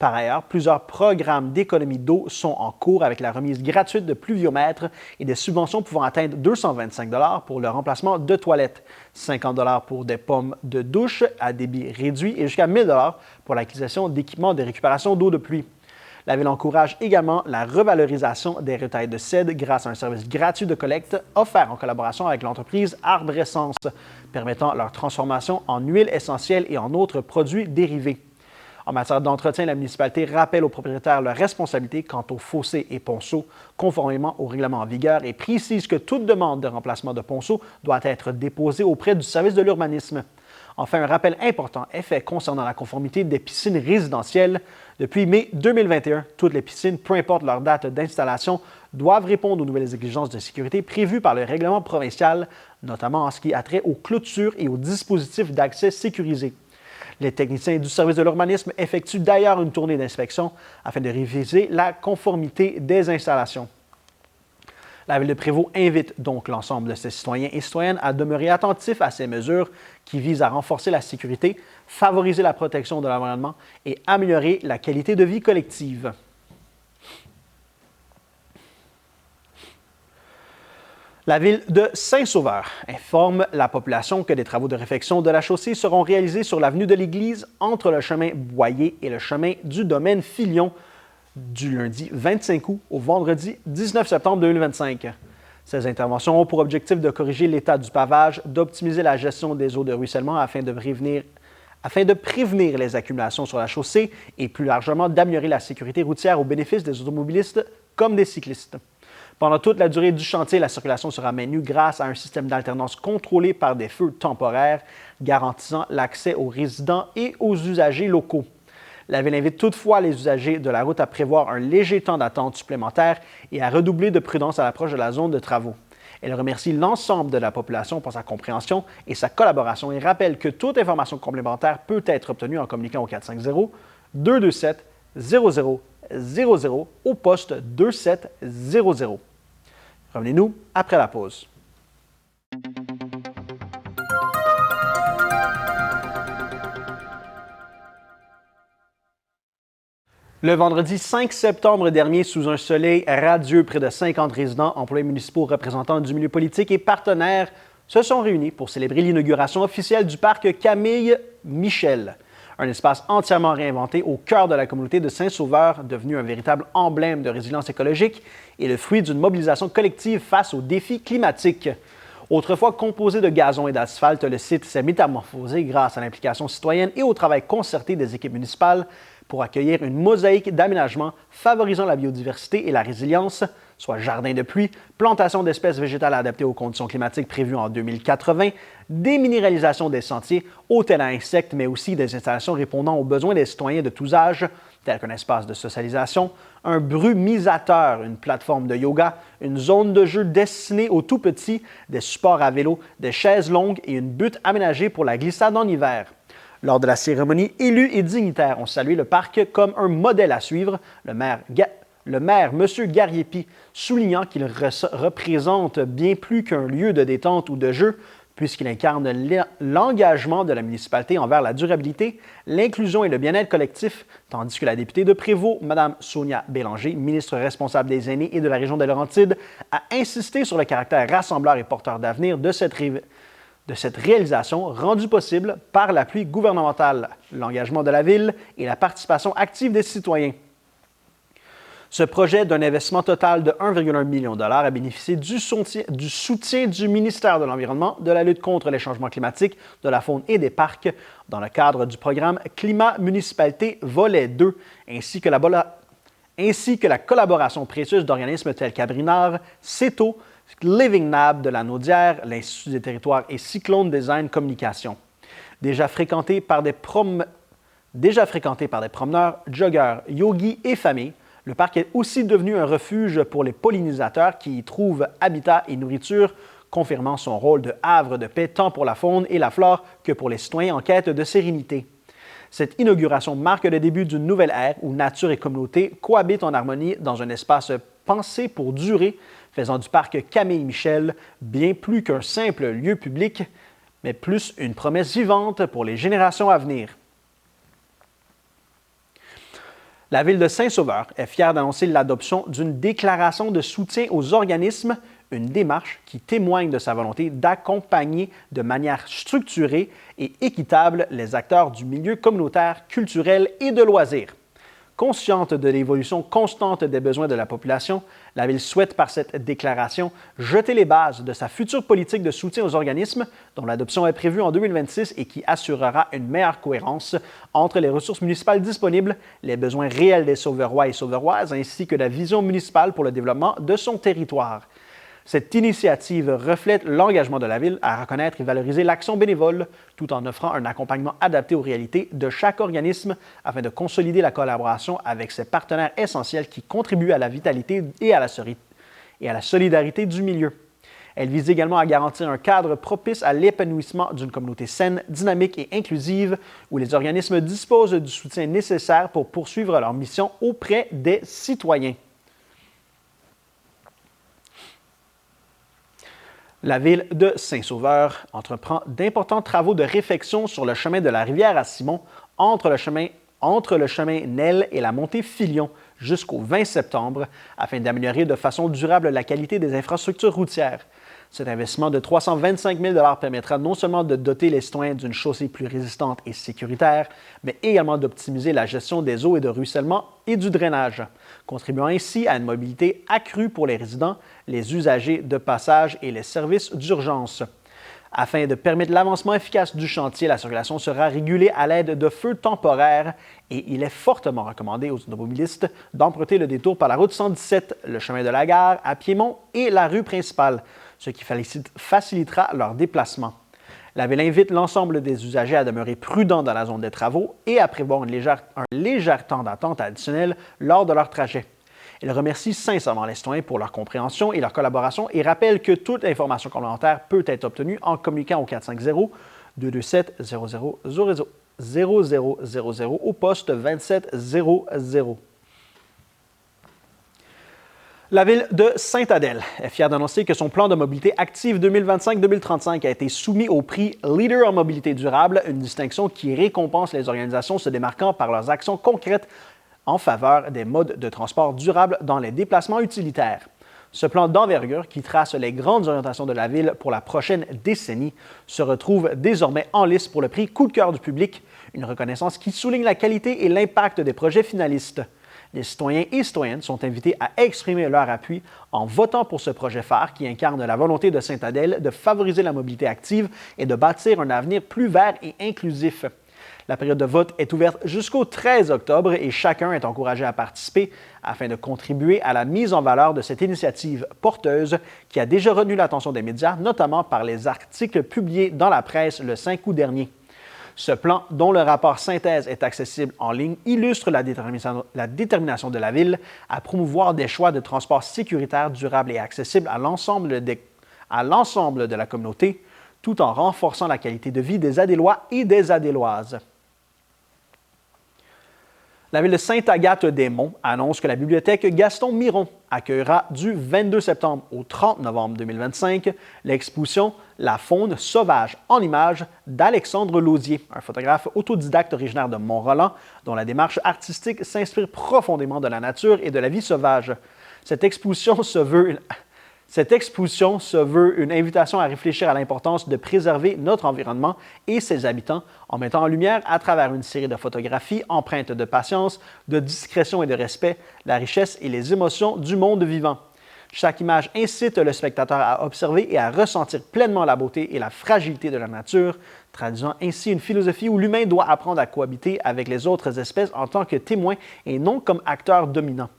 Par ailleurs, plusieurs programmes d'économie d'eau sont en cours avec la remise gratuite de pluviomètres et des subventions pouvant atteindre 225 $ pour le remplacement de toilettes, 50 $ pour des pommes de douche à débit réduit et jusqu'à 1 000 $ pour l'acquisition d'équipements de récupération d'eau de pluie. La Ville encourage également la revalorisation des retailles de cèdre grâce à un service gratuit de collecte offert en collaboration avec l'entreprise Arbre Essence, permettant leur transformation en huile essentielle et en autres produits dérivés. En matière d'entretien, la municipalité rappelle aux propriétaires leur responsabilité quant aux fossés et ponceaux, conformément au règlement en vigueur, et précise que toute demande de remplacement de ponceaux doit être déposée auprès du service de l'urbanisme. Enfin, un rappel important est fait concernant la conformité des piscines résidentielles. Depuis mai 2021, toutes les piscines, peu importe leur date d'installation, doivent répondre aux nouvelles exigences de sécurité prévues par le règlement provincial, notamment en ce qui a trait aux clôtures et aux dispositifs d'accès sécurisés. Les techniciens du service de l'urbanisme effectuent d'ailleurs une tournée d'inspection afin de réviser la conformité des installations. La Ville de Prévost invite donc l'ensemble de ses citoyens et citoyennes à demeurer attentifs à ces mesures qui visent à renforcer la sécurité, favoriser la protection de l'environnement et améliorer la qualité de vie collective. La Ville de Saint-Sauveur informe la population que des travaux de réfection de la chaussée seront réalisés sur l'avenue de l'Église entre le chemin Boyer et le chemin du domaine Filion du lundi 25 août au vendredi 19 septembre 2025. Ces interventions ont pour objectif de corriger l'état du pavage, d'optimiser la gestion des eaux de ruissellement afin de prévenir les accumulations sur la chaussée et plus largement d'améliorer la sécurité routière au bénéfice des automobilistes comme des cyclistes. Pendant toute la durée du chantier, la circulation sera maintenue grâce à un système d'alternance contrôlé par des feux temporaires, garantissant l'accès aux résidents et aux usagers locaux. La Ville invite toutefois les usagers de la route à prévoir un léger temps d'attente supplémentaire et à redoubler de prudence à l'approche de la zone de travaux. Elle remercie l'ensemble de la population pour sa compréhension et sa collaboration et rappelle que toute information complémentaire peut être obtenue en communiquant au 450-227-0000 au poste 2700. Revenez-nous après la pause. Le vendredi 5 septembre dernier, sous un soleil radieux, près de 50 résidents, employés municipaux, représentants du milieu politique et partenaires se sont réunis pour célébrer l'inauguration officielle du parc Camille Michel, un espace entièrement réinventé au cœur de la communauté de Saint-Sauveur, devenu un véritable emblème de résilience écologique et le fruit d'une mobilisation collective face aux défis climatiques. Autrefois composé de gazon et d'asphalte, le site s'est métamorphosé grâce à l'implication citoyenne et au travail concerté des équipes municipales pour accueillir une mosaïque d'aménagements favorisant la biodiversité et la résilience, soit jardins de pluie, plantation d'espèces végétales adaptées aux conditions climatiques prévues en 2080, déminéralisation des sentiers, hôtels à insectes, mais aussi des installations répondant aux besoins des citoyens de tous âges, tels qu'un espace de socialisation, un brumisateur, une plateforme de yoga, une zone de jeu destinée aux tout-petits, des supports à vélo, des chaises longues et une butte aménagée pour la glissade en hiver. Lors de la cérémonie, élus et dignitaires ont salué le parc comme un modèle à suivre, le maire M. Gariepi soulignant qu'il représente bien plus qu'un lieu de détente ou de jeu, puisqu'il incarne l'engagement de la municipalité envers la durabilité, l'inclusion et le bien-être collectif, tandis que la députée de Prévost, Mme Sonia Bélanger, ministre responsable des Aînés et de la région de Laurentides, a insisté sur le caractère rassembleur et porteur d'avenir de cette réalisation rendue possible par l'appui gouvernemental, l'engagement de la Ville et la participation active des citoyens. Ce projet d'un investissement total de 1,1 million $ a bénéficié du soutien du ministère de l'Environnement, de la lutte contre les changements climatiques, de la faune et des parcs dans le cadre du programme Climat Municipalité Volet 2, ainsi que la collaboration précieuse d'organismes tels qu'Abrinard, CETO, Living Nab de la Naudière, l'Institut des territoires et Cyclone Design Communication. Déjà fréquenté par des promeneurs, joggeurs, yogis et familles, le parc est aussi devenu un refuge pour les pollinisateurs qui y trouvent habitat et nourriture, confirmant son rôle de havre de paix tant pour la faune et la flore que pour les citoyens en quête de sérénité. Cette inauguration marque le début d'une nouvelle ère où nature et communauté cohabitent en harmonie dans un espace pensé pour durer, faisant du parc Camille Michel bien plus qu'un simple lieu public, mais plus une promesse vivante pour les générations à venir. La ville de Saint-Sauveur est fière d'annoncer l'adoption d'une déclaration de soutien aux organismes, une démarche qui témoigne de sa volonté d'accompagner de manière structurée et équitable les acteurs du milieu communautaire, culturel et de loisirs. Consciente de l'évolution constante des besoins de la population, la Ville souhaite par cette déclaration jeter les bases de sa future politique de soutien aux organismes, dont l'adoption est prévue en 2026 et qui assurera une meilleure cohérence entre les ressources municipales disponibles, les besoins réels des Sauverois et Sauveroises, ainsi que la vision municipale pour le développement de son territoire. Cette initiative reflète l'engagement de la Ville à reconnaître et valoriser l'action bénévole, tout en offrant un accompagnement adapté aux réalités de chaque organisme afin de consolider la collaboration avec ses partenaires essentiels qui contribuent à la vitalité et à la solidarité du milieu. Elle vise également à garantir un cadre propice à l'épanouissement d'une communauté saine, dynamique et inclusive, où les organismes disposent du soutien nécessaire pour poursuivre leur mission auprès des citoyens. La ville de Saint-Sauveur entreprend d'importants travaux de réfection sur le chemin de la rivière à Simon, entre le chemin Nel et la montée Filion, jusqu'au 20 septembre, afin d'améliorer de façon durable la qualité des infrastructures routières. Cet investissement de 325 000 $ permettra non seulement de doter les citoyens d'une chaussée plus résistante et sécuritaire, mais également d'optimiser la gestion des eaux et de ruissellement et du drainage, contribuant ainsi à une mobilité accrue pour les résidents, les usagers de passage et les services d'urgence. Afin de permettre l'avancement efficace du chantier, la circulation sera régulée à l'aide de feux temporaires et il est fortement recommandé aux automobilistes d'emprunter le détour par la route 117, le chemin de la gare, à Piémont et la rue principale, ce qui facilitera leur déplacement. La Ville invite l'ensemble des usagers à demeurer prudents dans la zone des travaux et à prévoir un léger temps d'attente additionnel lors de leur trajet. Elle remercie sincèrement les citoyens pour leur compréhension et leur collaboration et rappelle que toute information complémentaire peut être obtenue en communiquant au 450-227-0000 au poste 2700. La Ville de Sainte-Adèle est fière d'annoncer que son plan de mobilité active 2025-2035 a été soumis au prix Leader en mobilité durable, une distinction qui récompense les organisations se démarquant par leurs actions concrètes en faveur des modes de transport durables dans les déplacements utilitaires. Ce plan d'envergure, qui trace les grandes orientations de la Ville pour la prochaine décennie, se retrouve désormais en lice pour le prix Coup de cœur du public, une reconnaissance qui souligne la qualité et l'impact des projets finalistes. Les citoyens et citoyennes sont invités à exprimer leur appui en votant pour ce projet phare qui incarne la volonté de Sainte-Adèle de favoriser la mobilité active et de bâtir un avenir plus vert et inclusif. La période de vote est ouverte jusqu'au 13 octobre et chacun est encouragé à participer afin de contribuer à la mise en valeur de cette initiative porteuse qui a déjà retenu l'attention des médias, notamment par les articles publiés dans la presse le 5 août dernier. Ce plan, dont le rapport synthèse est accessible en ligne, illustre la détermination de la Ville à promouvoir des choix de transport sécuritaires, durables et accessibles à l'ensemble de la communauté, tout en renforçant la qualité de vie des Adélois et des Adéloises. La Ville de Sainte-Agathe-des-Monts annonce que la bibliothèque Gaston Miron accueillera du 22 septembre au 30 novembre 2025 l'exposition « La faune sauvage en images » d'Alexandre Lausier, un photographe autodidacte originaire de Mont-Roland, dont la démarche artistique s'inspire profondément de la nature et de la vie sauvage. Cette exposition se veut une invitation à réfléchir à l'importance de préserver notre environnement et ses habitants en mettant en lumière, à travers une série de photographies empreintes de patience, de discrétion et de respect, la richesse et les émotions du monde vivant. Chaque image incite le spectateur à observer et à ressentir pleinement la beauté et la fragilité de la nature, traduisant ainsi une philosophie où l'humain doit apprendre à cohabiter avec les autres espèces en tant que témoin et non comme acteur dominant.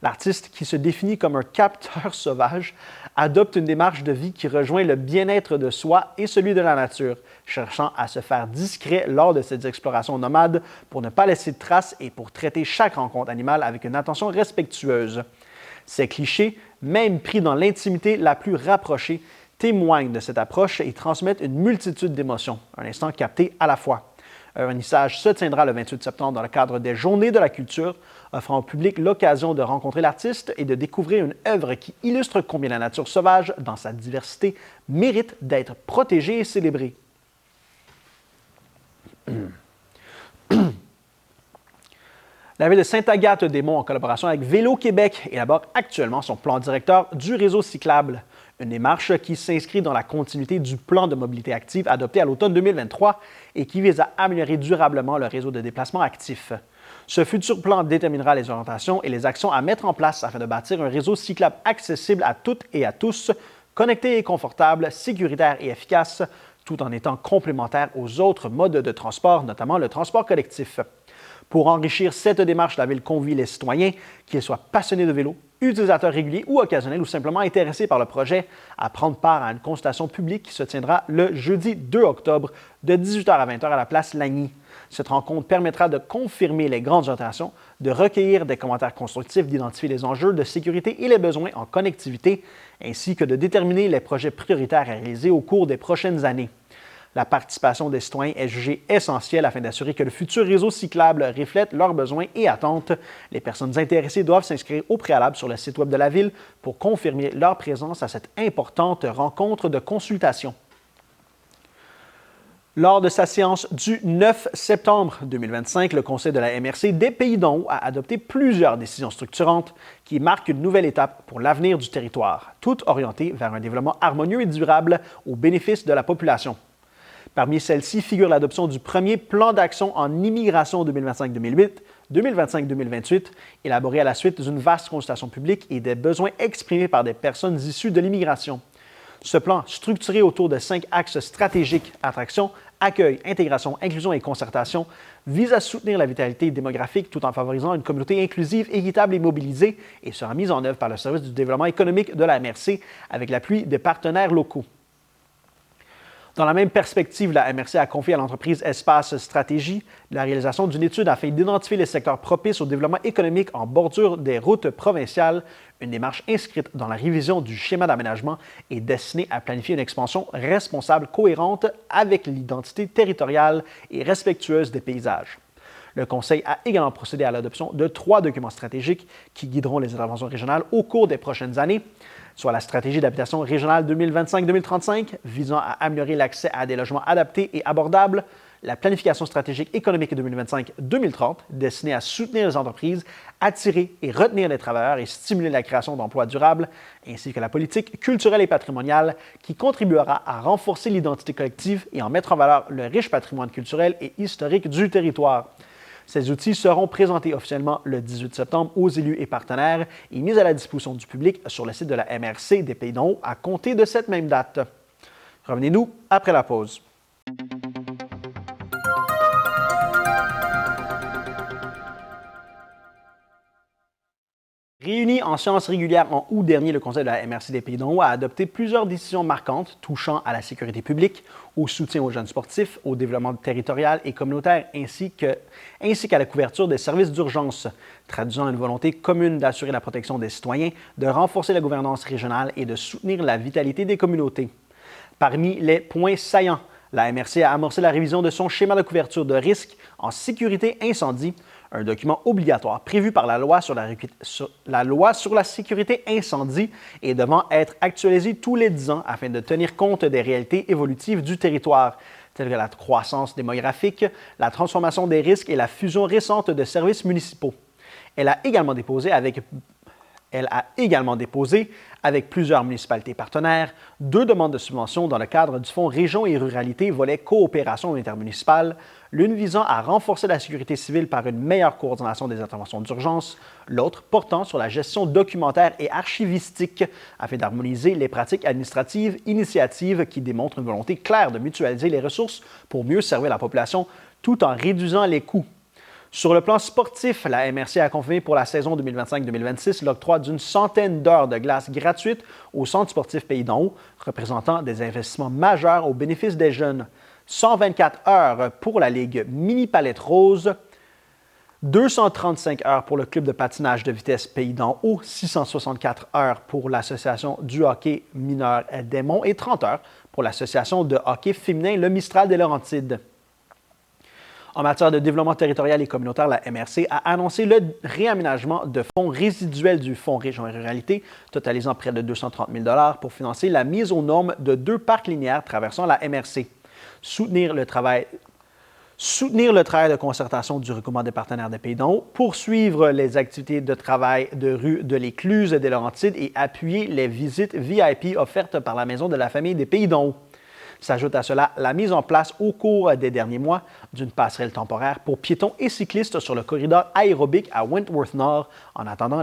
L'artiste, qui se définit comme un capteur sauvage, adopte une démarche de vie qui rejoint le bien-être de soi et celui de la nature, cherchant à se faire discret lors de ses explorations nomades pour ne pas laisser de traces et pour traiter chaque rencontre animale avec une attention respectueuse. Ces clichés, même pris dans l'intimité la plus rapprochée, témoignent de cette approche et transmettent une multitude d'émotions, un instant capté à la fois. Un vernissage se tiendra le 28 septembre dans le cadre des Journées de la culture, offrant au public l'occasion de rencontrer l'artiste et de découvrir une œuvre qui illustre combien la nature sauvage, dans sa diversité, mérite d'être protégée et célébrée. La ville de Sainte-Agathe-des-Monts, en collaboration avec Vélo Québec, élabore actuellement son plan directeur du réseau cyclable, une démarche qui s'inscrit dans la continuité du plan de mobilité active adopté à l'automne 2023 et qui vise à améliorer durablement le réseau de déplacement actif. Ce futur plan déterminera les orientations et les actions à mettre en place afin de bâtir un réseau cyclable accessible à toutes et à tous, connecté et confortable, sécuritaire et efficace, tout en étant complémentaire aux autres modes de transport, notamment le transport collectif. Pour enrichir cette démarche, la Ville convie les citoyens, qu'ils soient passionnés de vélo, utilisateurs réguliers ou occasionnels ou simplement intéressés par le projet, à prendre part à une consultation publique qui se tiendra le jeudi 2 octobre de 18h à 20h à la place Lagny. Cette rencontre permettra de confirmer les grandes orientations, de recueillir des commentaires constructifs, d'identifier les enjeux de sécurité et les besoins en connectivité, ainsi que de déterminer les projets prioritaires à réaliser au cours des prochaines années. La participation des citoyens est jugée essentielle afin d'assurer que le futur réseau cyclable reflète leurs besoins et attentes. Les personnes intéressées doivent s'inscrire au préalable sur le site web de la Ville pour confirmer leur présence à cette importante rencontre de consultation. Lors de sa séance du 9 septembre 2025, le Conseil de la MRC des Pays d'en haut a adopté plusieurs décisions structurantes qui marquent une nouvelle étape pour l'avenir du territoire, toutes orientées vers un développement harmonieux et durable au bénéfice de la population. Parmi celles-ci figure l'adoption du premier plan d'action en immigration 2025-2028, élaboré à la suite d'une vaste consultation publique et des besoins exprimés par des personnes issues de l'immigration. Ce plan, structuré autour de 5 axes stratégiques, attraction, accueil, intégration, inclusion et concertation, vise à soutenir la vitalité démographique tout en favorisant une communauté inclusive, équitable et mobilisée et sera mise en œuvre par le service du développement économique de la MRC avec l'appui des partenaires locaux. Dans la même perspective, la MRC a confié à l'entreprise Espace Stratégie la réalisation d'une étude afin d'identifier les secteurs propices au développement économique en bordure des routes provinciales, une démarche inscrite dans la révision du schéma d'aménagement et destinée à planifier une expansion responsable, cohérente avec l'identité territoriale et respectueuse des paysages. Le Conseil a également procédé à l'adoption de 3 documents stratégiques qui guideront les interventions régionales au cours des prochaines années, soit la stratégie d'habitation régionale 2025-2035 visant à améliorer l'accès à des logements adaptés et abordables, la planification stratégique économique 2025-2030 destinée à soutenir les entreprises, attirer et retenir les travailleurs et stimuler la création d'emplois durables, ainsi que la politique culturelle et patrimoniale qui contribuera à renforcer l'identité collective et en mettre en valeur le riche patrimoine culturel et historique du territoire. Ces outils seront présentés officiellement le 18 septembre aux élus et partenaires et mis à la disposition du public sur le site de la MRC des Pays d'en haut à compter de cette même date. Revenez-nous après la pause. Réuni en séance régulière en août dernier, le Conseil de la MRC des Pays d'en haut a adopté plusieurs décisions marquantes touchant à la sécurité publique, au soutien aux jeunes sportifs, au développement territorial et communautaire, ainsi qu'à la couverture des services d'urgence, traduisant une volonté commune d'assurer la protection des citoyens, de renforcer la gouvernance régionale et de soutenir la vitalité des communautés. Parmi les points saillants, la MRC a amorcé la révision de son schéma de couverture de risque en sécurité incendie, un document obligatoire prévu par la loi sur la sécurité incendie et devant être actualisé tous les 10 ans afin de tenir compte des réalités évolutives du territoire, telles que la croissance démographique, la transformation des risques et la fusion récente de services municipaux. Elle a également déposé avec plusieurs municipalités partenaires 2 demandes de subvention dans le cadre du Fonds Région et Ruralité volet coopération intermunicipale, l'une visant à renforcer la sécurité civile par une meilleure coordination des interventions d'urgence, l'autre portant sur la gestion documentaire et archivistique afin d'harmoniser les pratiques administratives, initiatives qui démontrent une volonté claire de mutualiser les ressources pour mieux servir la population tout en réduisant les coûts. Sur le plan sportif, la MRC a confirmé pour la saison 2025-2026 l'octroi d'une centaine d'heures de glace gratuites au Centre sportif Pays d'en haut, représentant des investissements majeurs au bénéfice des jeunes. 124 heures pour la Ligue Mini Palette Rose, 235 heures pour le club de patinage de vitesse Pays d'en haut, 664 heures pour l'association du hockey mineur des Monts et 30 heures pour l'association de hockey féminin Le Mistral des Laurentides. En matière de développement territorial et communautaire, la MRC a annoncé le réaménagement de fonds résiduels du Fonds Région et Ruralité, totalisant près de 230 000 $ pour financer la mise aux normes de 2 parcs linéaires traversant la MRC. Soutenir le travail soutenir le travail de concertation du regroupement des partenaires des Pays d'en haut, poursuivre les activités de travail de rue de l'Écluse et des Laurentides et appuyer les visites VIP offertes par la Maison de la famille des Pays d'en haut. S'ajoute à cela la mise en place au cours des derniers mois d'une passerelle temporaire pour piétons et cyclistes sur le corridor aérobique à Wentworth Nord en attendant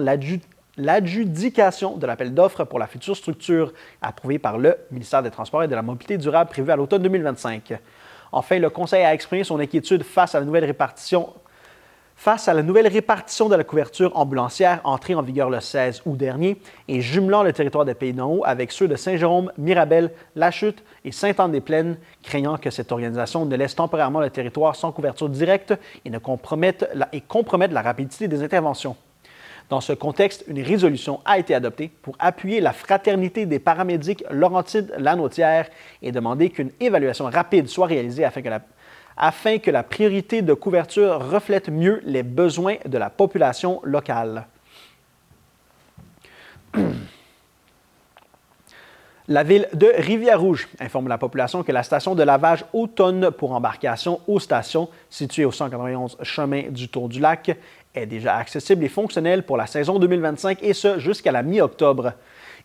l'adjudication de l'appel d'offres pour la future structure approuvée par le ministère des Transports et de la Mobilité durable prévue à l'automne 2025. Enfin, le Conseil a exprimé son inquiétude face à la nouvelle répartition de la couverture ambulancière entrée en vigueur le 16 août dernier et jumelant le territoire des Pays d'en haut avec ceux de Saint-Jérôme, Mirabel, La Chute et Sainte-Anne-des-Plaines, craignant que cette organisation ne laisse temporairement le territoire sans couverture directe et compromette la rapidité des interventions. Dans ce contexte, une résolution a été adoptée pour appuyer la fraternité des paramédics Laurentides-Lanaudière et demander qu'une évaluation rapide soit réalisée afin que la priorité de couverture reflète mieux les besoins de la population locale. La ville de Rivière-Rouge informe la population que la station de lavage automne pour embarcation aux stations, située au 191 chemin du Tour-du-Lac, est déjà accessible et fonctionnelle pour la saison 2025 et ce jusqu'à la mi-octobre.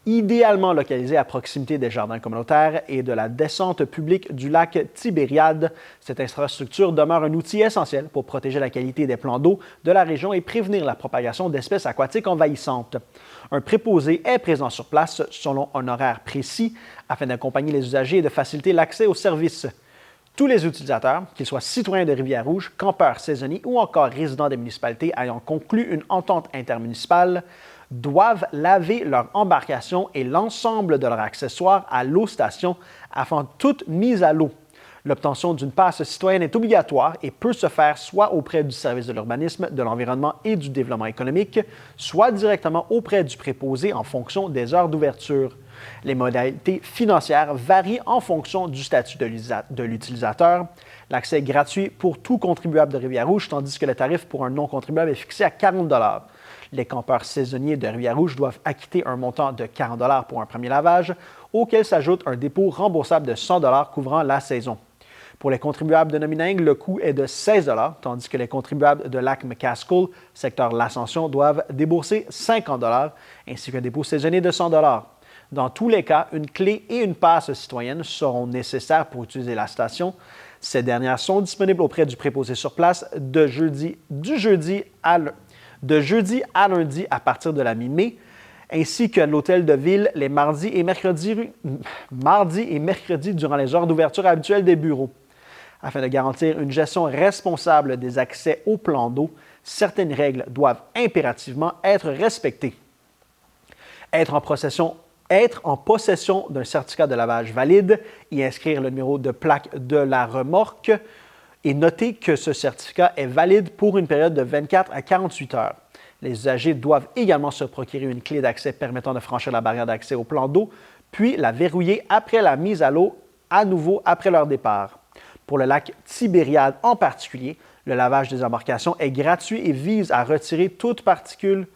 Idéalement localisée à proximité des jardins communautaires et de la descente publique du lac Tibériade, cette infrastructure demeure un outil essentiel pour protéger la qualité des plans d'eau de la région et prévenir la propagation d'espèces aquatiques envahissantes. Un préposé est présent sur place selon un horaire précis afin d'accompagner les usagers et de faciliter l'accès aux services. Tous les utilisateurs, qu'ils soient citoyens de Rivière-Rouge, campeurs saisonniers ou encore résidents des municipalités ayant conclu une entente intermunicipale, doivent laver leur embarcation et l'ensemble de leurs accessoires à l'eau station avant toute mise à l'eau. L'obtention d'une passe citoyenne est obligatoire et peut se faire soit auprès du service de l'urbanisme, de l'environnement et du développement économique, soit directement auprès du préposé en fonction des heures d'ouverture. Les modalités financières varient en fonction du statut de l'utilisateur. L'accès est gratuit pour tout contribuable de Rivière-Rouge, tandis que le tarif pour un non-contribuable est fixé à 40 $. Les campeurs saisonniers de Rivière-Rouge doivent acquitter un montant de 40 $ pour un premier lavage, auquel s'ajoute un dépôt remboursable de 100 $ couvrant la saison. Pour les contribuables de Nomineng, le coût est de 16 $, tandis que les contribuables de Lac-McCaskill, secteur L'Ascension, doivent débourser 50 $, ainsi qu'un dépôt saisonnier de 100 $. Dans tous les cas, une clé et une passe citoyenne seront nécessaires pour utiliser la station. Ces dernières sont disponibles auprès du préposé sur place de jeudi à lundi à partir de la mi-mai, ainsi qu'à l'hôtel de ville les mardis et mercredis durant les heures d'ouverture habituelles des bureaux. Afin de garantir une gestion responsable des accès au plan d'eau, certaines règles doivent impérativement être respectées. Être en possession d'un certificat de lavage valide et inscrire le numéro de plaque de la remorque et noter que ce certificat est valide pour une période de 24 à 48 heures. Les usagers doivent également se procurer une clé d'accès permettant de franchir la barrière d'accès au plan d'eau, puis la verrouiller après la mise à l'eau à nouveau après leur départ. Pour le lac Tibériade en particulier, le lavage des embarcations est gratuit et vise à retirer toute particule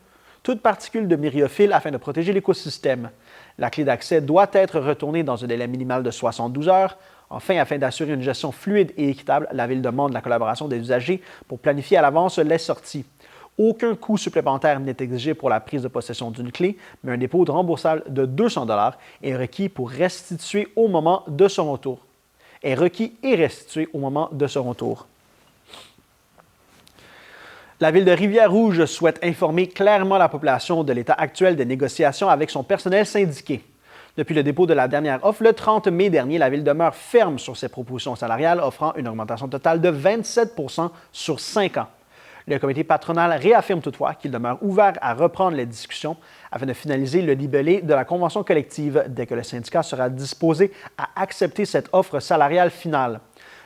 de myriophiles afin de protéger l'écosystème. La clé d'accès doit être retournée dans un délai minimal de 72 heures. Enfin, afin d'assurer une gestion fluide et équitable, la Ville demande la collaboration des usagers pour planifier à l'avance les sorties. Aucun coût supplémentaire n'est exigé pour la prise de possession d'une clé, mais un dépôt de remboursable de 200 $ est requis pour restituer au moment de son retour. La Ville de Rivière-Rouge souhaite informer clairement la population de l'état actuel des négociations avec son personnel syndiqué. Depuis le dépôt de la dernière offre, le 30 mai dernier, la Ville demeure ferme sur ses propositions salariales, offrant une augmentation totale de 27 % sur 5 ans. Le comité patronal réaffirme toutefois qu'il demeure ouvert à reprendre les discussions afin de finaliser le libellé de la convention collective dès que le syndicat sera disposé à accepter cette offre salariale finale.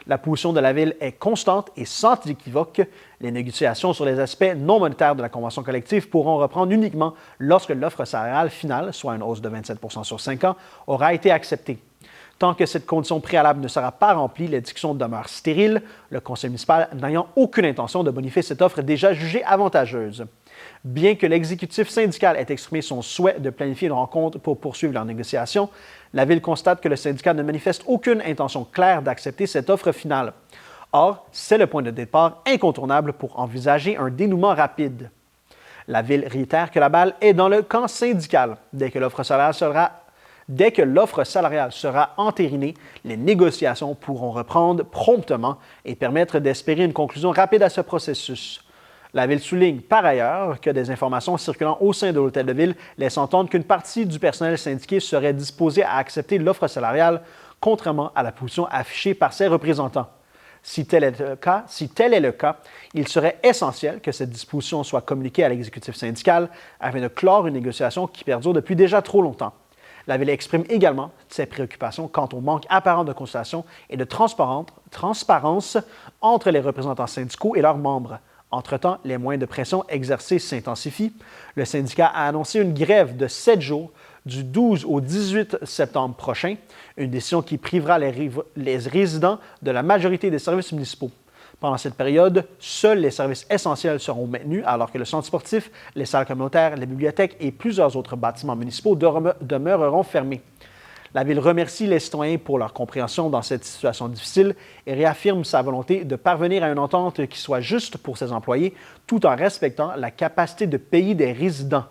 La position de la Ville est constante et sans équivoque. Les négociations sur les aspects non monétaires de la convention collective pourront reprendre uniquement lorsque l'offre salariale finale, soit une hausse de 27 % sur 5 ans, aura été acceptée. Tant que cette condition préalable ne sera pas remplie, les discussions demeurent stériles, le conseil municipal n'ayant aucune intention de bonifier cette offre déjà jugée avantageuse. Bien que l'exécutif syndical ait exprimé son souhait de planifier une rencontre pour poursuivre leurs négociations, la Ville constate que le syndicat ne manifeste aucune intention claire d'accepter cette offre finale. Or, c'est le point de départ incontournable pour envisager un dénouement rapide. La Ville réitère que la balle est dans le camp syndical. Dès que l'offre salariale sera entérinée, les négociations pourront reprendre promptement et permettre d'espérer une conclusion rapide à ce processus. La Ville souligne par ailleurs que des informations circulant au sein de l'Hôtel de Ville laissent entendre qu'une partie du personnel syndiqué serait disposée à accepter l'offre salariale, contrairement à la position affichée par ses représentants. Si tel est le cas, il serait essentiel que cette disposition soit communiquée à l'exécutif syndical afin de clore une négociation qui perdure depuis déjà trop longtemps. La Ville exprime également ses préoccupations quant au manque apparent de consultation et de transparence entre les représentants syndicaux et leurs membres. Entre-temps, les moyens de pression exercés s'intensifient. Le syndicat a annoncé une grève de 7 jours du 12 au 18 septembre prochain, une décision qui privera les résidents de la majorité des services municipaux. Pendant cette période, seuls les services essentiels seront maintenus, alors que le centre sportif, les salles communautaires, les bibliothèques et plusieurs autres bâtiments municipaux demeureront fermés. La Ville remercie les citoyens pour leur compréhension dans cette situation difficile et réaffirme sa volonté de parvenir à une entente qui soit juste pour ses employés, tout en respectant la capacité de payer des résidents.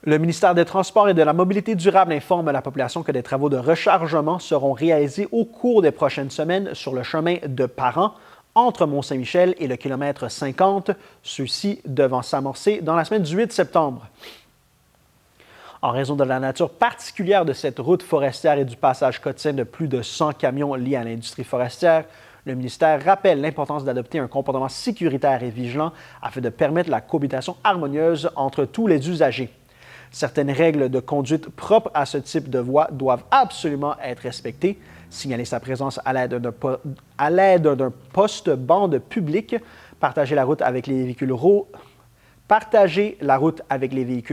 Le ministère des Transports et de la Mobilité durable informe la population que des travaux de rechargement seront réalisés au cours des prochaines semaines sur le chemin de Parent, entre Mont-Saint-Michel et le kilomètre 50, ceux-ci devant s'amorcer dans la semaine du 8 septembre. En raison de la nature particulière de cette route forestière et du passage quotidien de plus de 100 camions liés à l'industrie forestière, le ministère rappelle l'importance d'adopter un comportement sécuritaire et vigilant afin de permettre la cohabitation harmonieuse entre tous les usagers. Certaines règles de conduite propres à ce type de voie doivent absolument être respectées. Signaler sa présence à l'aide d'un poste-bande public, partager la route avec les véhicules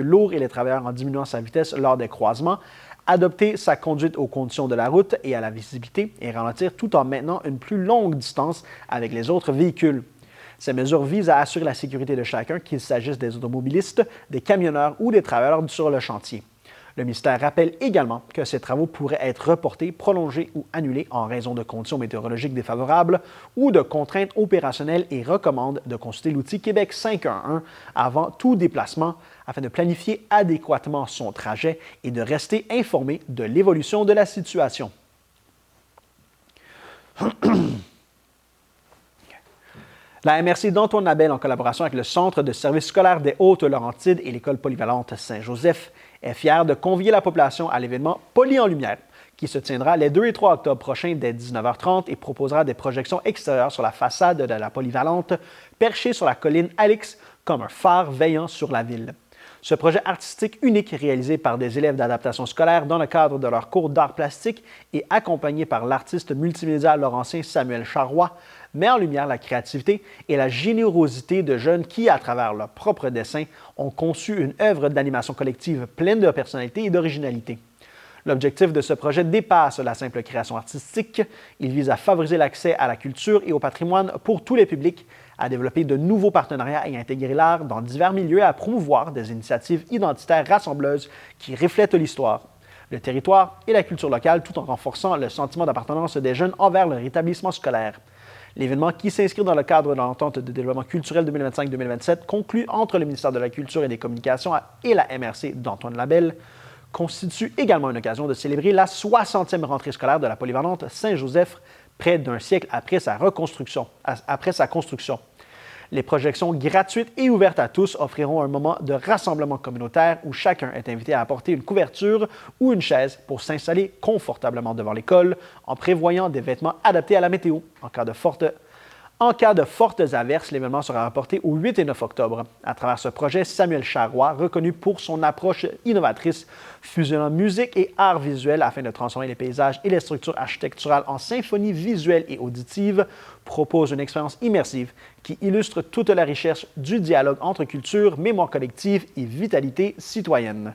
lourds et les travailleurs en diminuant sa vitesse lors des croisements, adopter sa conduite aux conditions de la route et à la visibilité et ralentir tout en maintenant une plus longue distance avec les autres véhicules. Ces mesures visent à assurer la sécurité de chacun, qu'il s'agisse des automobilistes, des camionneurs ou des travailleurs sur le chantier. Le ministère rappelle également que ces travaux pourraient être reportés, prolongés ou annulés en raison de conditions météorologiques défavorables ou de contraintes opérationnelles et recommande de consulter l'outil Québec 511 avant tout déplacement afin de planifier adéquatement son trajet et de rester informé de l'évolution de la situation. La MRC d'Antoine Labelle, en collaboration avec le Centre de services scolaires des Hautes-Laurentides et l'École polyvalente Saint-Joseph, est fière de convier la population à l'événement Poly en Lumière, qui se tiendra les 2 et 3 octobre prochains dès 19h30 et proposera des projections extérieures sur la façade de la polyvalente, perchée sur la colline Alix comme un phare veillant sur la ville. Ce projet artistique unique, réalisé par des élèves d'adaptation scolaire dans le cadre de leur cours d'art plastique et accompagné par l'artiste multimédia laurentien Samuel Charrois, met en lumière la créativité et la générosité de jeunes qui, à travers leurs propres dessins, ont conçu une œuvre d'animation collective pleine de personnalité et d'originalité. L'objectif de ce projet dépasse la simple création artistique. Il vise à favoriser l'accès à la culture et au patrimoine pour tous les publics, à développer de nouveaux partenariats et à intégrer l'art dans divers milieux et à promouvoir des initiatives identitaires rassembleuses qui reflètent l'histoire, le territoire et la culture locale tout en renforçant le sentiment d'appartenance des jeunes envers leur établissement scolaire. L'événement, qui s'inscrit dans le cadre de l'entente de développement culturel 2025-2027, conclu entre le ministère de la Culture et des Communications et la MRC d'Antoine Labelle, constitue également une occasion de célébrer la 60e rentrée scolaire de la polyvalente Saint-Joseph, près d'un siècle après sa construction. Les projections gratuites et ouvertes à tous offriront un moment de rassemblement communautaire où chacun est invité à apporter une couverture ou une chaise pour s'installer confortablement devant l'école en prévoyant des vêtements adaptés à la météo. En cas de fortes averses, l'événement sera reporté au 8 et 9 octobre. À travers ce projet, Samuel Charrois, reconnu pour son approche innovatrice, fusionnant musique et art visuel afin de transformer les paysages et les structures architecturales en symphonie visuelle et auditive, propose une expérience immersive qui illustre toute la richesse du dialogue entre culture, mémoire collective et vitalité citoyenne.